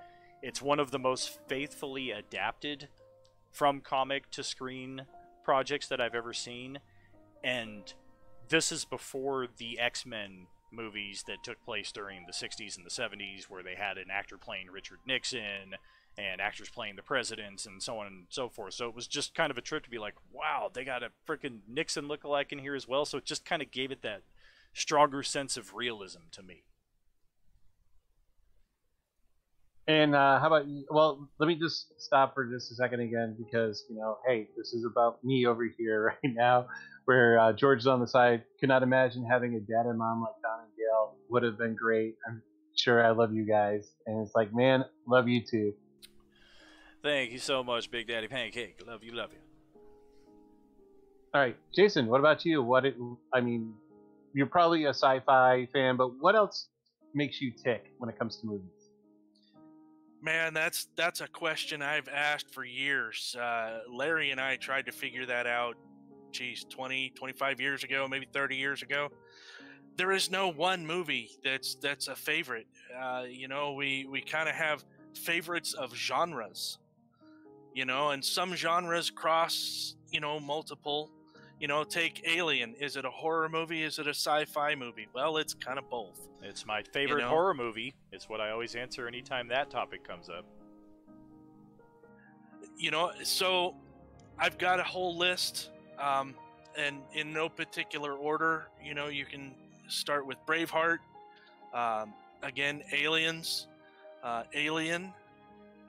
It's one of the most faithfully adapted from comic to screen projects that I've ever seen, and this is before the X-Men movies that took place during the 60s and the 70s, where they had an actor playing Richard Nixon, and actors playing the presidents, and so on and so forth. So it was just kind of a trip to be like, wow, they got a freaking Nixon lookalike in here as well. So it just kind of gave it that stronger sense of realism to me. And how about you? Well, let me just stop for just a second again because, hey, this is about me over here right now, where George is on the side. Could not imagine having a dad and mom like Don and Gail. Would have been great. I'm sure I love you guys. And it's like, man, love you too. Thank you so much, Big Daddy Pancake. Love you, love you. All right, Jason, what about you? You're probably a sci-fi fan, but what else makes you tick when it comes to movies? Man, that's a question I've asked for years. Larry and I tried to figure that out, 20, 25 years ago, maybe 30 years ago. There is no one movie that's a favorite. We kind of have favorites of genres. And some genres cross, multiple. Take Alien. Is it a horror movie? Is it a sci-fi movie? Well, it's kind of both. It's my favorite horror movie. It's what I always answer anytime that topic comes up. So I've got a whole list, and in no particular order. You can start with Braveheart, again, Aliens, Alien.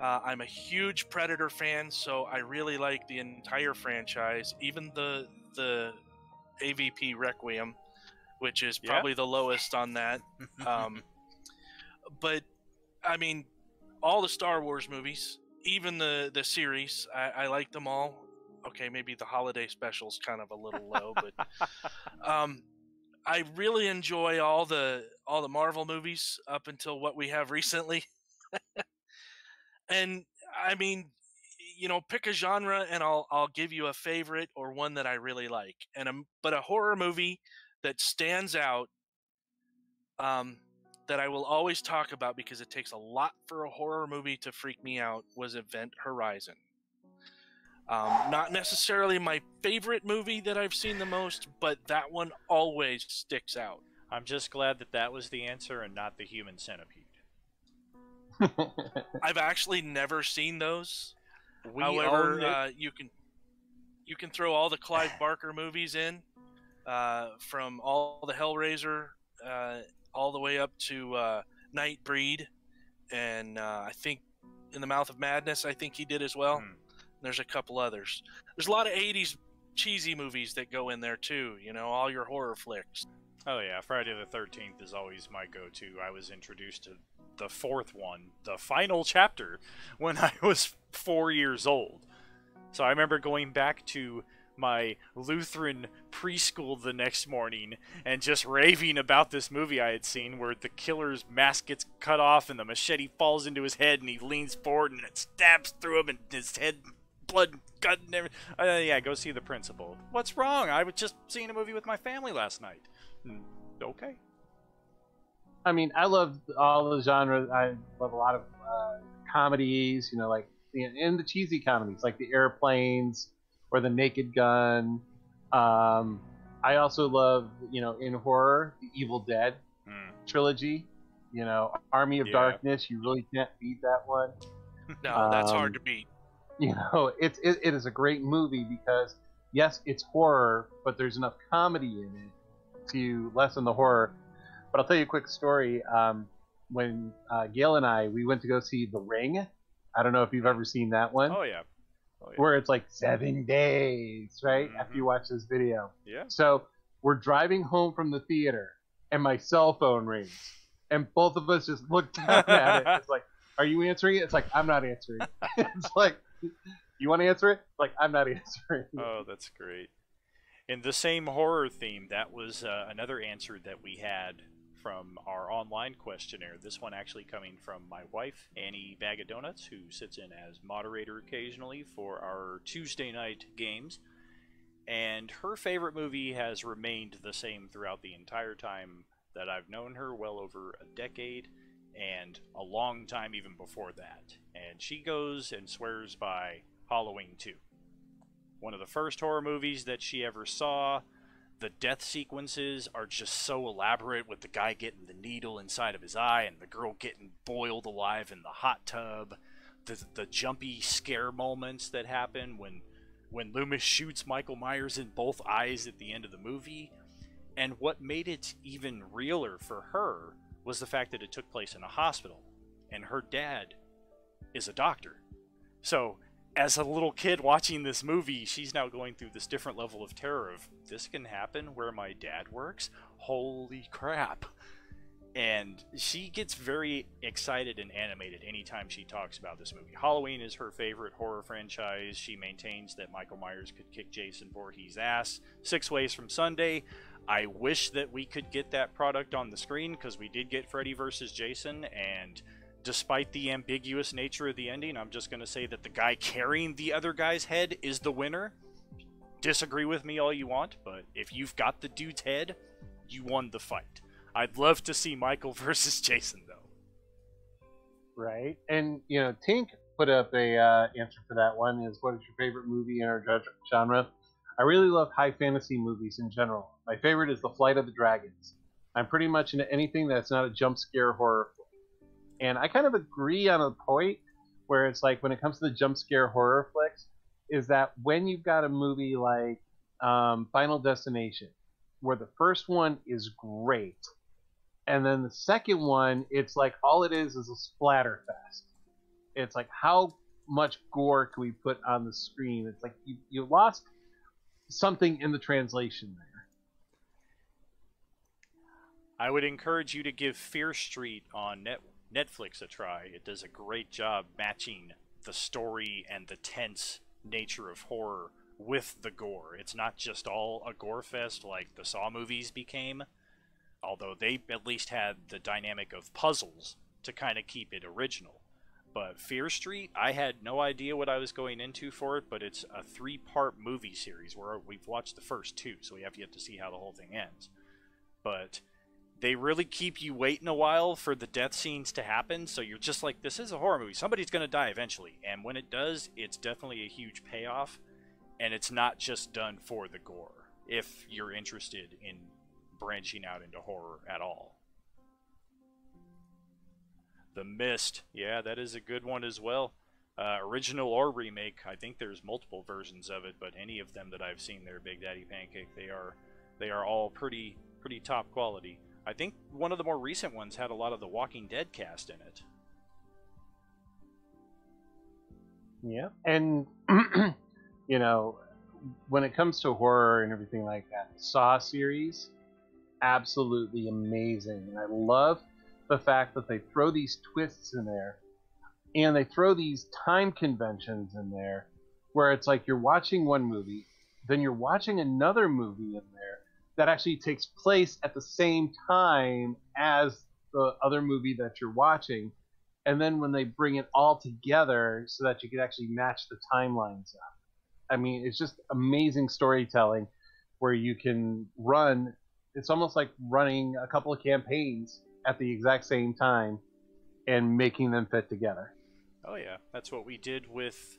I'm a huge Predator fan, so I really like the entire franchise, even the AVP Requiem, which is probably the lowest on that. But I mean, all the Star Wars movies, even the series, I like them all. Okay, maybe the holiday special's kind of a little low, but I really enjoy all the Marvel movies up until what we have recently. And I mean, pick a genre, and I'll give you a favorite or one that I really like. But a horror movie that stands out, that I will always talk about because it takes a lot for a horror movie to freak me out, was Event Horizon. Not necessarily my favorite movie that I've seen the most, but that one always sticks out. I'm just glad that was the answer and not the Human Centipede. I've actually never seen those. We However, you can throw all the Clive Barker movies in, from all the Hellraiser, all the way up to Nightbreed, and I think In the Mouth of Madness, I think he did as well. There's a couple others. There's a lot of 80s cheesy movies that go in there too, all your horror flicks. Oh yeah, Friday the 13th is always my go-to. I was introduced to the fourth one, the final chapter, when I was 4 years old. So I remember going back to my Lutheran preschool the next morning and just raving about this movie I had seen, where the killer's mask gets cut off and the machete falls into his head and he leans forward and it stabs through him and his head, blood, gut, and everything. Yeah, go see The Principal. What's wrong? I was just seeing a movie with my family last night. Okay. I mean, I love all the genres. I love a lot of comedies, and the cheesy comedies, like The Airplanes or The Naked Gun. I also love, in horror, The Evil Dead trilogy. Army of Darkness. You really can't beat that one. No, that's hard to beat. It is a great movie because, yes, it's horror, but there's enough comedy in it to lessen the horror. But I'll tell you a quick story. When Gail and we went to go see The Ring. I don't know if you've ever seen that one. Oh, yeah. Where it's like 7 days, right? After you watch this video. Yeah. So we're driving home from the theater, and my cell phone rings. And both of us just look down at it. It's like, are you answering it? It's like, I'm not answering. It's like, you want to answer it? It's like, I'm not answering. Oh, that's great. In the same horror theme, that was another answer that we had from our online questionnaire. This one actually coming from my wife, Annie Bag of Donuts, who sits in as moderator occasionally for our Tuesday night games. And her favorite movie has remained the same throughout the entire time that I've known her, well over a decade, and a long time even before that. And she goes and swears by Halloween 2. One of the first horror movies that she ever saw. The death sequences are just so elaborate, with the guy getting the needle inside of his eye and the girl getting boiled alive in the hot tub. The jumpy scare moments that happen when Loomis shoots Michael Myers in both eyes at the end of the movie. And what made it even realer for her was the fact that it took place in a hospital, and her dad is a doctor. So as a little kid watching this movie, she's now going through this different level of terror of, this can happen where my dad works? Holy crap. And she gets very excited and animated anytime she talks about this movie. Halloween is her favorite horror franchise. She maintains that Michael Myers could kick Jason Voorhees' ass 6 ways from Sunday. I wish that we could get that product on the screen, because we did get Freddy vs. Jason, and despite the ambiguous nature of the ending, I'm just going to say that the guy carrying the other guy's head is the winner. Disagree with me all you want, but if you've got the dude's head, you won the fight. I'd love to see Michael versus Jason, though. Right. And, Tink put up a answer for that one, is what is your favorite movie in our genre? I really love high fantasy movies in general. My favorite is The Flight of the Dragons. I'm pretty much into anything that's not a jump scare horror film. And I kind of agree on a point, where it's like when it comes to the jump scare horror flicks, is that when you've got a movie like Final Destination, where the first one is great, and then the second one, it's like all it is a splatter fest. It's like how much gore can we put on the screen? It's like you lost something in the translation there. I would encourage you to give Fear Street on Netflix a try. It does a great job matching the story and the tense nature of horror with the gore. It's not just all a gore fest like the Saw movies became, although they at least had the dynamic of puzzles to kind of keep it original. But Fear Street, I had no idea what I was going into for it, but it's a 3-part movie series where we've watched the first 2, so we have yet to see how the whole thing ends. But they really keep you waiting a while for the death scenes to happen, so you're just like, this is a horror movie. Somebody's going to die eventually. And when it does, it's definitely a huge payoff, and it's not just done for the gore, if you're interested in branching out into horror at all. The Mist, yeah, that is a good one as well. Original or remake, I think there's multiple versions of it, but any of them that I've seen, they're Big Daddy Pancake. They are all pretty top quality. I think one of the more recent ones had a lot of the Walking Dead cast in it. Yeah, and you know, when it comes to horror and everything like that, the Saw series, absolutely amazing. And I love the fact that they throw these twists in there, and they throw these time conventions in there, where it's like you're watching one movie, then you're watching another movie in there that actually takes place at the same time as the other movie that you're watching. And then when they bring it all together so that you can actually match the timelines up. I mean, it's just amazing storytelling where you can run. It's almost like running a couple of campaigns at the exact same time and making them fit together. Oh yeah, that's what we did with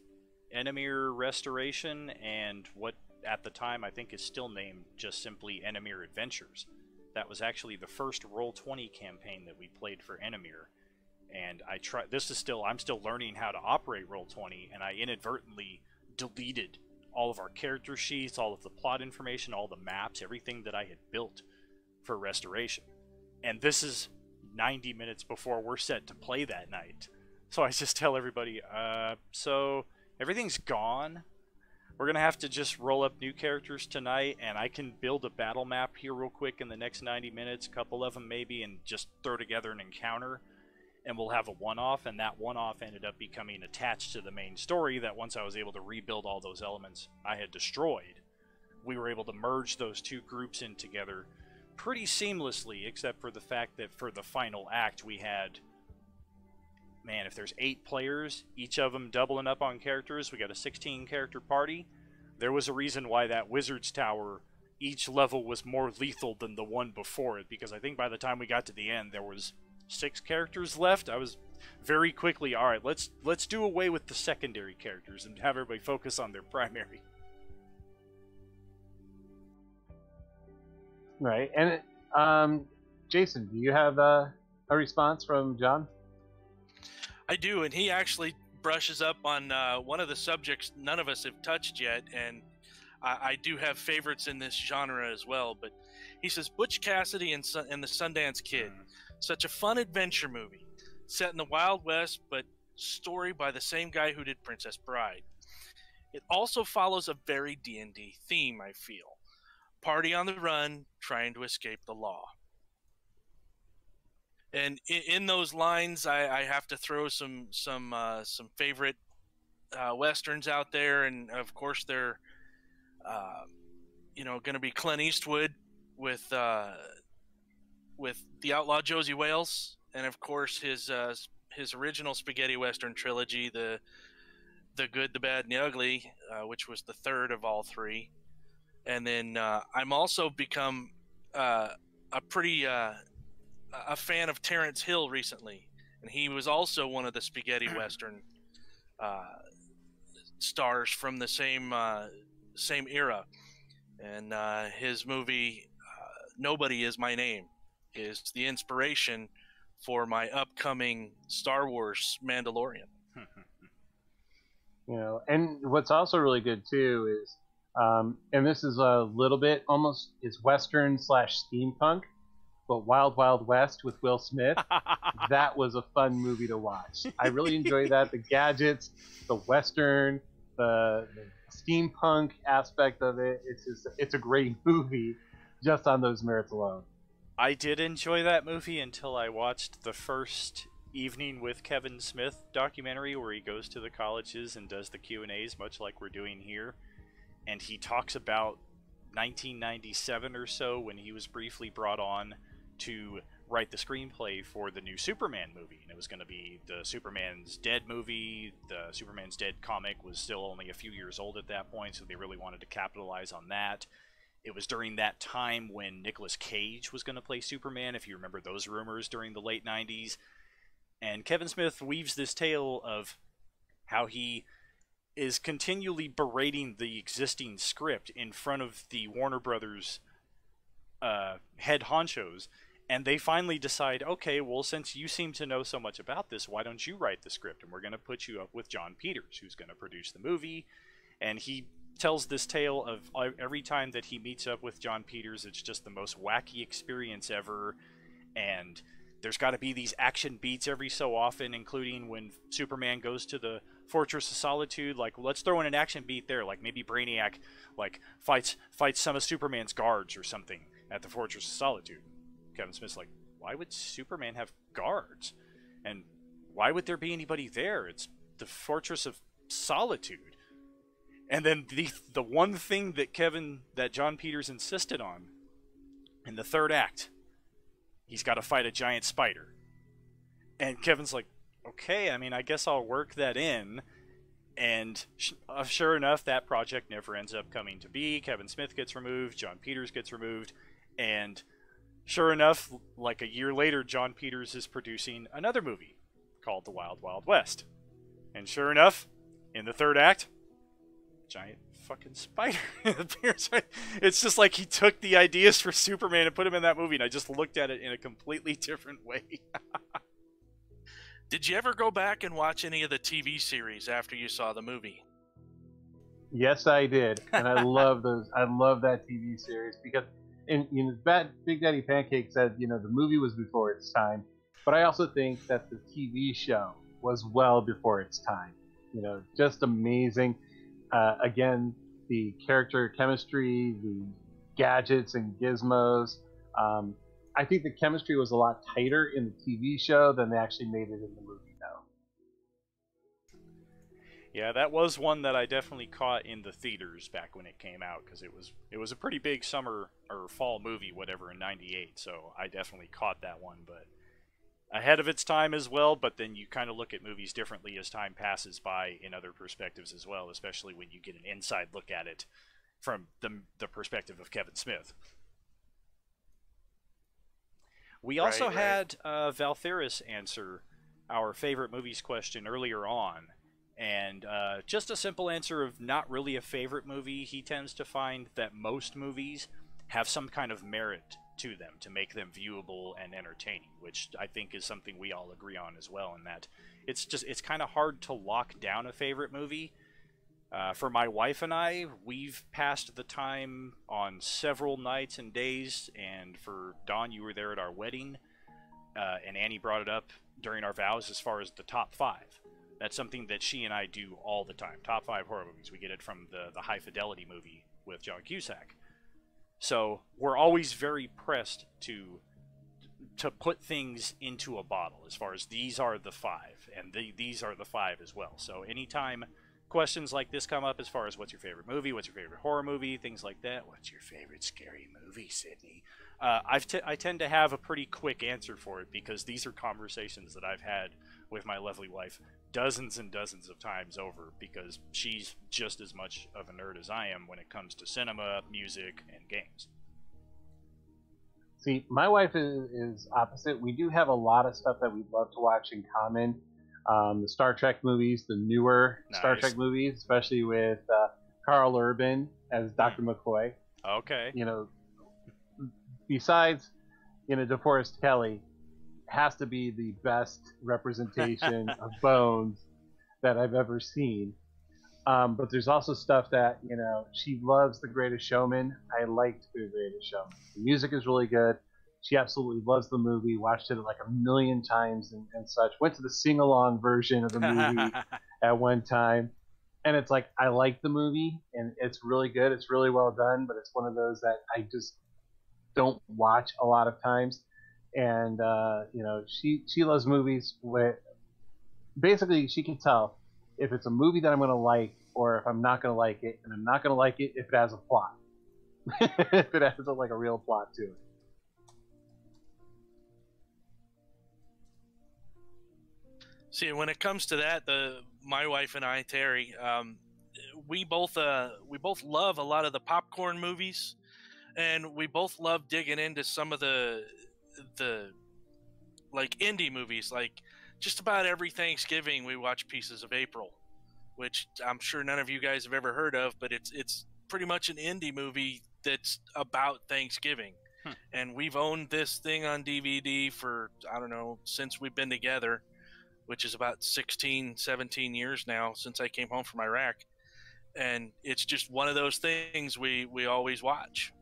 Enemir Restoration and what at the time I think is still named just simply Enemir Adventures. That was actually the first Roll20 campaign that we played for Enemir. And I'm still learning how to operate Roll20, and I inadvertently deleted all of our character sheets, all of the plot information, all the maps, everything that I had built for Restoration. And this is 90 minutes before we're set to play that night. So I just tell everybody, so everything's gone. We're going to have to just roll up new characters tonight, and I can build a battle map here real quick in the next 90 minutes, a couple of them maybe, and just throw together an encounter, and we'll have a one-off, and that one-off ended up becoming attached to the main story that once I was able to rebuild all those elements I had destroyed, we were able to merge those two groups in together pretty seamlessly, except for the fact that for the final act we had, man, if there's 8 players, each of them doubling up on characters, we got a 16-character party. There was a reason why that Wizard's Tower, each level was more lethal than the one before it, because I think by the time we got to the end, there was 6 characters left. I was very quickly, all right, let's do away with the secondary characters and have everybody focus on their primary. Right, and Jason, do you have a response from John? I do, and he actually brushes up on one of the subjects none of us have touched yet, and I do have favorites in this genre as well, but he says, Butch Cassidy and the Sundance Kid. Such a fun adventure movie, set in the Wild West, but story by the same guy who did Princess Bride. It also follows a very D&D theme, I feel. Party on the run, trying to escape the law. And in those lines, I have to throw some favorite westerns out there, and of course they're going to be Clint Eastwood with the outlaw Josie Wales, and of course his original spaghetti western trilogy, the Good, the Bad, and the Ugly, which was the third of all 3. And then I'm also become a fan of Terrence Hill recently, and he was also one of the spaghetti western stars from the same era. And his movie Nobody Is My Name is the inspiration for my upcoming Star Wars Mandalorian. And what's also really good too is, and this is a little bit almost is Western slash steampunk, but Wild Wild West with Will Smith. That was a fun movie to watch. I really enjoyed that. The gadgets, the Western, the steampunk aspect of it. It's a great movie just on those merits alone. I did enjoy that movie until I watched the first Evening with Kevin Smith documentary where he goes to the colleges and does the Q&As, much like we're doing here. And he talks about 1997 or so when he was briefly brought on to write the screenplay for the new Superman movie. And it was going to be the Superman's Dead movie. The Superman's Dead comic was still only a few years old at that point, so they really wanted to capitalize on that. It was during that time when Nicolas Cage was going to play Superman, if you remember those rumors during the late 90s. And Kevin Smith weaves this tale of how he is continually berating the existing script in front of the Warner Brothers head honchos, and they finally decide, okay, well, since you seem to know so much about this, why don't you write the script, and we're going to put you up with John Peters, who's going to produce the movie. And he tells this tale of every time that he meets up with John Peters, it's just the most wacky experience ever, and there's got to be these action beats every so often, including when Superman goes to the Fortress of Solitude. Like, let's throw in an action beat there. Like, maybe Brainiac, like, fights some of Superman's guards or something at the Fortress of Solitude. Kevin Smith's like, why would Superman have guards? And why would there be anybody there? It's the Fortress of Solitude. And then the one thing that John Peters insisted on in the third act, he's got to fight a giant spider. And Kevin's like, okay, I mean, I guess I'll work that in. And sure enough, that project never ends up coming to be. Kevin Smith gets removed, John Peters gets removed, and sure enough, like a year later, John Peters is producing another movie called The Wild Wild West. And sure enough, in the third act, giant fucking spider appears. It's just like he took the ideas for Superman and put them in that movie, and I just looked at it in a completely different way. Did you ever go back and watch any of the TV series after you saw the movie? Yes, I did, and I love those. I love that TV series because, and Big Daddy Pancake said, the movie was before its time, but I also think that the TV show was well before its time. Just amazing. Again, the character chemistry, the gadgets and gizmos. I think the chemistry was a lot tighter in the TV show than they actually made it in the movie, though. Yeah, that was one that I definitely caught in the theaters back when it came out, because it was a pretty big summer or fall movie, whatever, in '98. So I definitely caught that one, but ahead of its time as well. But then you kind of look at movies differently as time passes by in other perspectives as well, especially when you get an inside look at it from the perspective of Kevin Smith. We also had Valtheris answer our favorite movies question earlier on, and just a simple answer of not really a favorite movie. He tends to find that most movies have some kind of merit to them to make them viewable and entertaining, which I think is something we all agree on as well, in that it's kind of hard to lock down a favorite movie. For my wife and I, we've passed the time on several nights and days, and for Dawn, you were there at our wedding, and Annie brought it up during our vows as far as the top 5. That's something that she and I do all the time. Top 5 horror movies. We get it from the High Fidelity movie with John Cusack. So we're always very pressed to put things into a bottle as far as these are the 5, and these are the 5 as well. So anytime questions like this come up as far as what's your favorite movie, what's your favorite horror movie, things like that, what's your favorite scary movie, Sydney? I tend to have a pretty quick answer for it, because these are conversations that I've had with my lovely wife dozens and dozens of times over, because she's just as much of a nerd as I am when it comes to cinema, music, and games. See, my wife is opposite. We do have a lot of stuff that we'd love to watch in common. The Star Trek movies, the newer Star Trek movies, especially with Carl Urban as Dr. McCoy. Okay. Besides, DeForest Kelley has to be the best representation of Bones that I've ever seen. But there's also stuff that, she loves The Greatest Showman. I liked The Greatest Showman. The music is really good. She absolutely loves the movie, watched it like a million times and such. Went to the sing-along version of the movie at one time. And it's like, I like the movie, and it's really good. It's really well done, but it's one of those that I just don't watch a lot of times. And, she loves movies where basically she can tell if it's a movie that I'm going to like or if I'm not going to like it, and I'm not going to like it if it has a plot. If it has like a real plot to it. See, when it comes to that, my wife and I, Terry, we both love a lot of the popcorn movies, and we both love digging into some of the like indie movies. Like just about every Thanksgiving, we watch Pieces of April, which I'm sure none of you guys have ever heard of, but it's pretty much an indie movie that's about Thanksgiving. And we've owned this thing on DVD for, I don't know, since we've been together, which is about 16, 17 years now since I came home from Iraq. And it's just one of those things we always watch.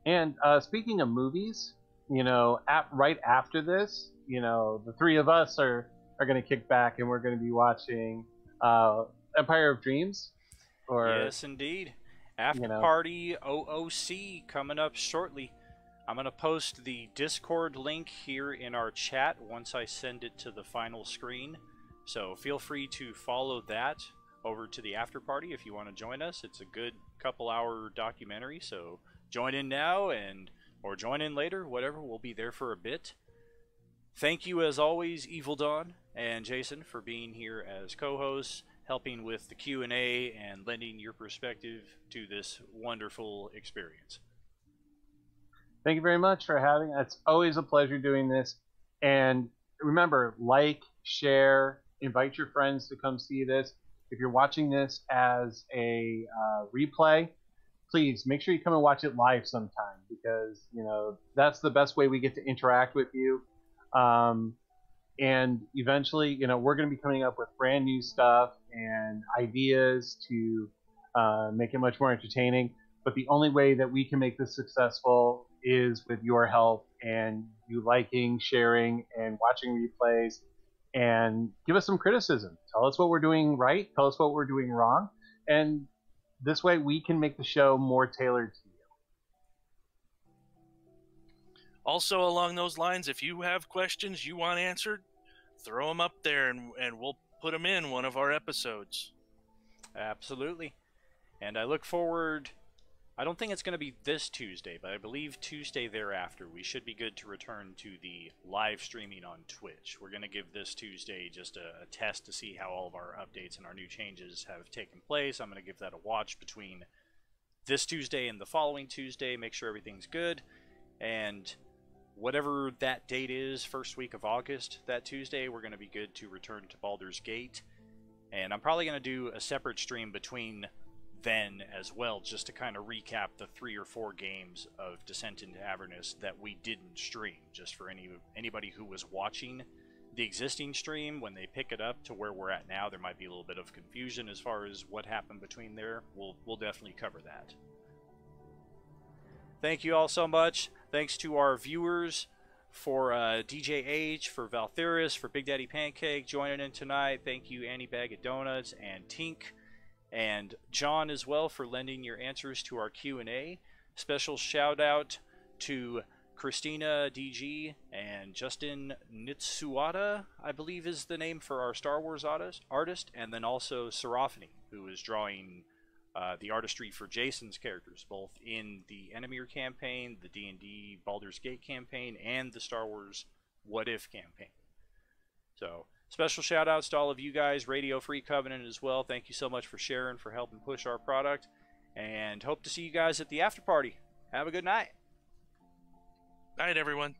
And speaking of movies, right after this, the three of us are going to kick back and we're going to be watching Empire of Dreams. Yes, indeed. After Party OOC coming up shortly. I'm going to post the Discord link here in our chat once I send it to the final screen. So feel free to follow that over to the after party if you want to join us. It's a good couple-hour documentary, so join in now or join in later, whatever. We'll be there for a bit. Thank you, as always, Evil Dawn and Jason, for being here as co-hosts, helping with the Q&A and lending your perspective to this wonderful experience. Thank you very much for having us. It's always a pleasure doing this. And remember, like, share, invite your friends to come see this. If you're watching this as a replay, please make sure you come and watch it live sometime, because that's the best way we get to interact with you. And eventually, we're going to be coming up with brand new stuff and ideas to make it much more entertaining. But the only way that we can make this successful is with your help and you liking, sharing, and watching replays, and give us some criticism. Tell us what we're doing right. Tell us what we're doing wrong. And this way we can make the show more tailored to you. Also, along those lines, if you have questions you want answered, throw them up there and we'll put them in one of our episodes. Absolutely. And I look forward... I don't think it's going to be this Tuesday, but I believe Tuesday thereafter we should be good to return to the live streaming on Twitch. We're going to give this Tuesday just a test to see how all of our updates and our new changes have taken place. I'm going to give that a watch between this Tuesday and the following Tuesday, make sure everything's good. And whatever that date is, first week of August, that Tuesday, we're going to be good to return to Baldur's Gate. And I'm probably going to do a separate stream between then as well, just to kind of recap the 3 or 4 games of Descent into Avernus that we didn't stream, just for anybody who was watching the existing stream. When they pick it up to where we're at now, there might be a little bit of confusion as far as what happened between there. We'll definitely cover that. Thank you all so much. Thanks to our viewers, for DJ H, for Valthyris, for Big Daddy Pancake joining in tonight. Thank you, Annie Bag of Donuts, and Tink, and John as well, for lending your answers to our Q&A. Special shout out to Christina DG and Justin Nitsuada, I believe is the name for our Star Wars artist, and then also Seraphony, who is drawing the artistry for Jason's characters, both in the Enemir campaign, the D&D Baldur's Gate campaign, and the Star Wars What If campaign. So, special shout outs to all of you guys, Radio Free Covenant as well. Thank you so much for sharing, for helping push our product, and hope to see you guys at the after party. Have a good night. Night, everyone.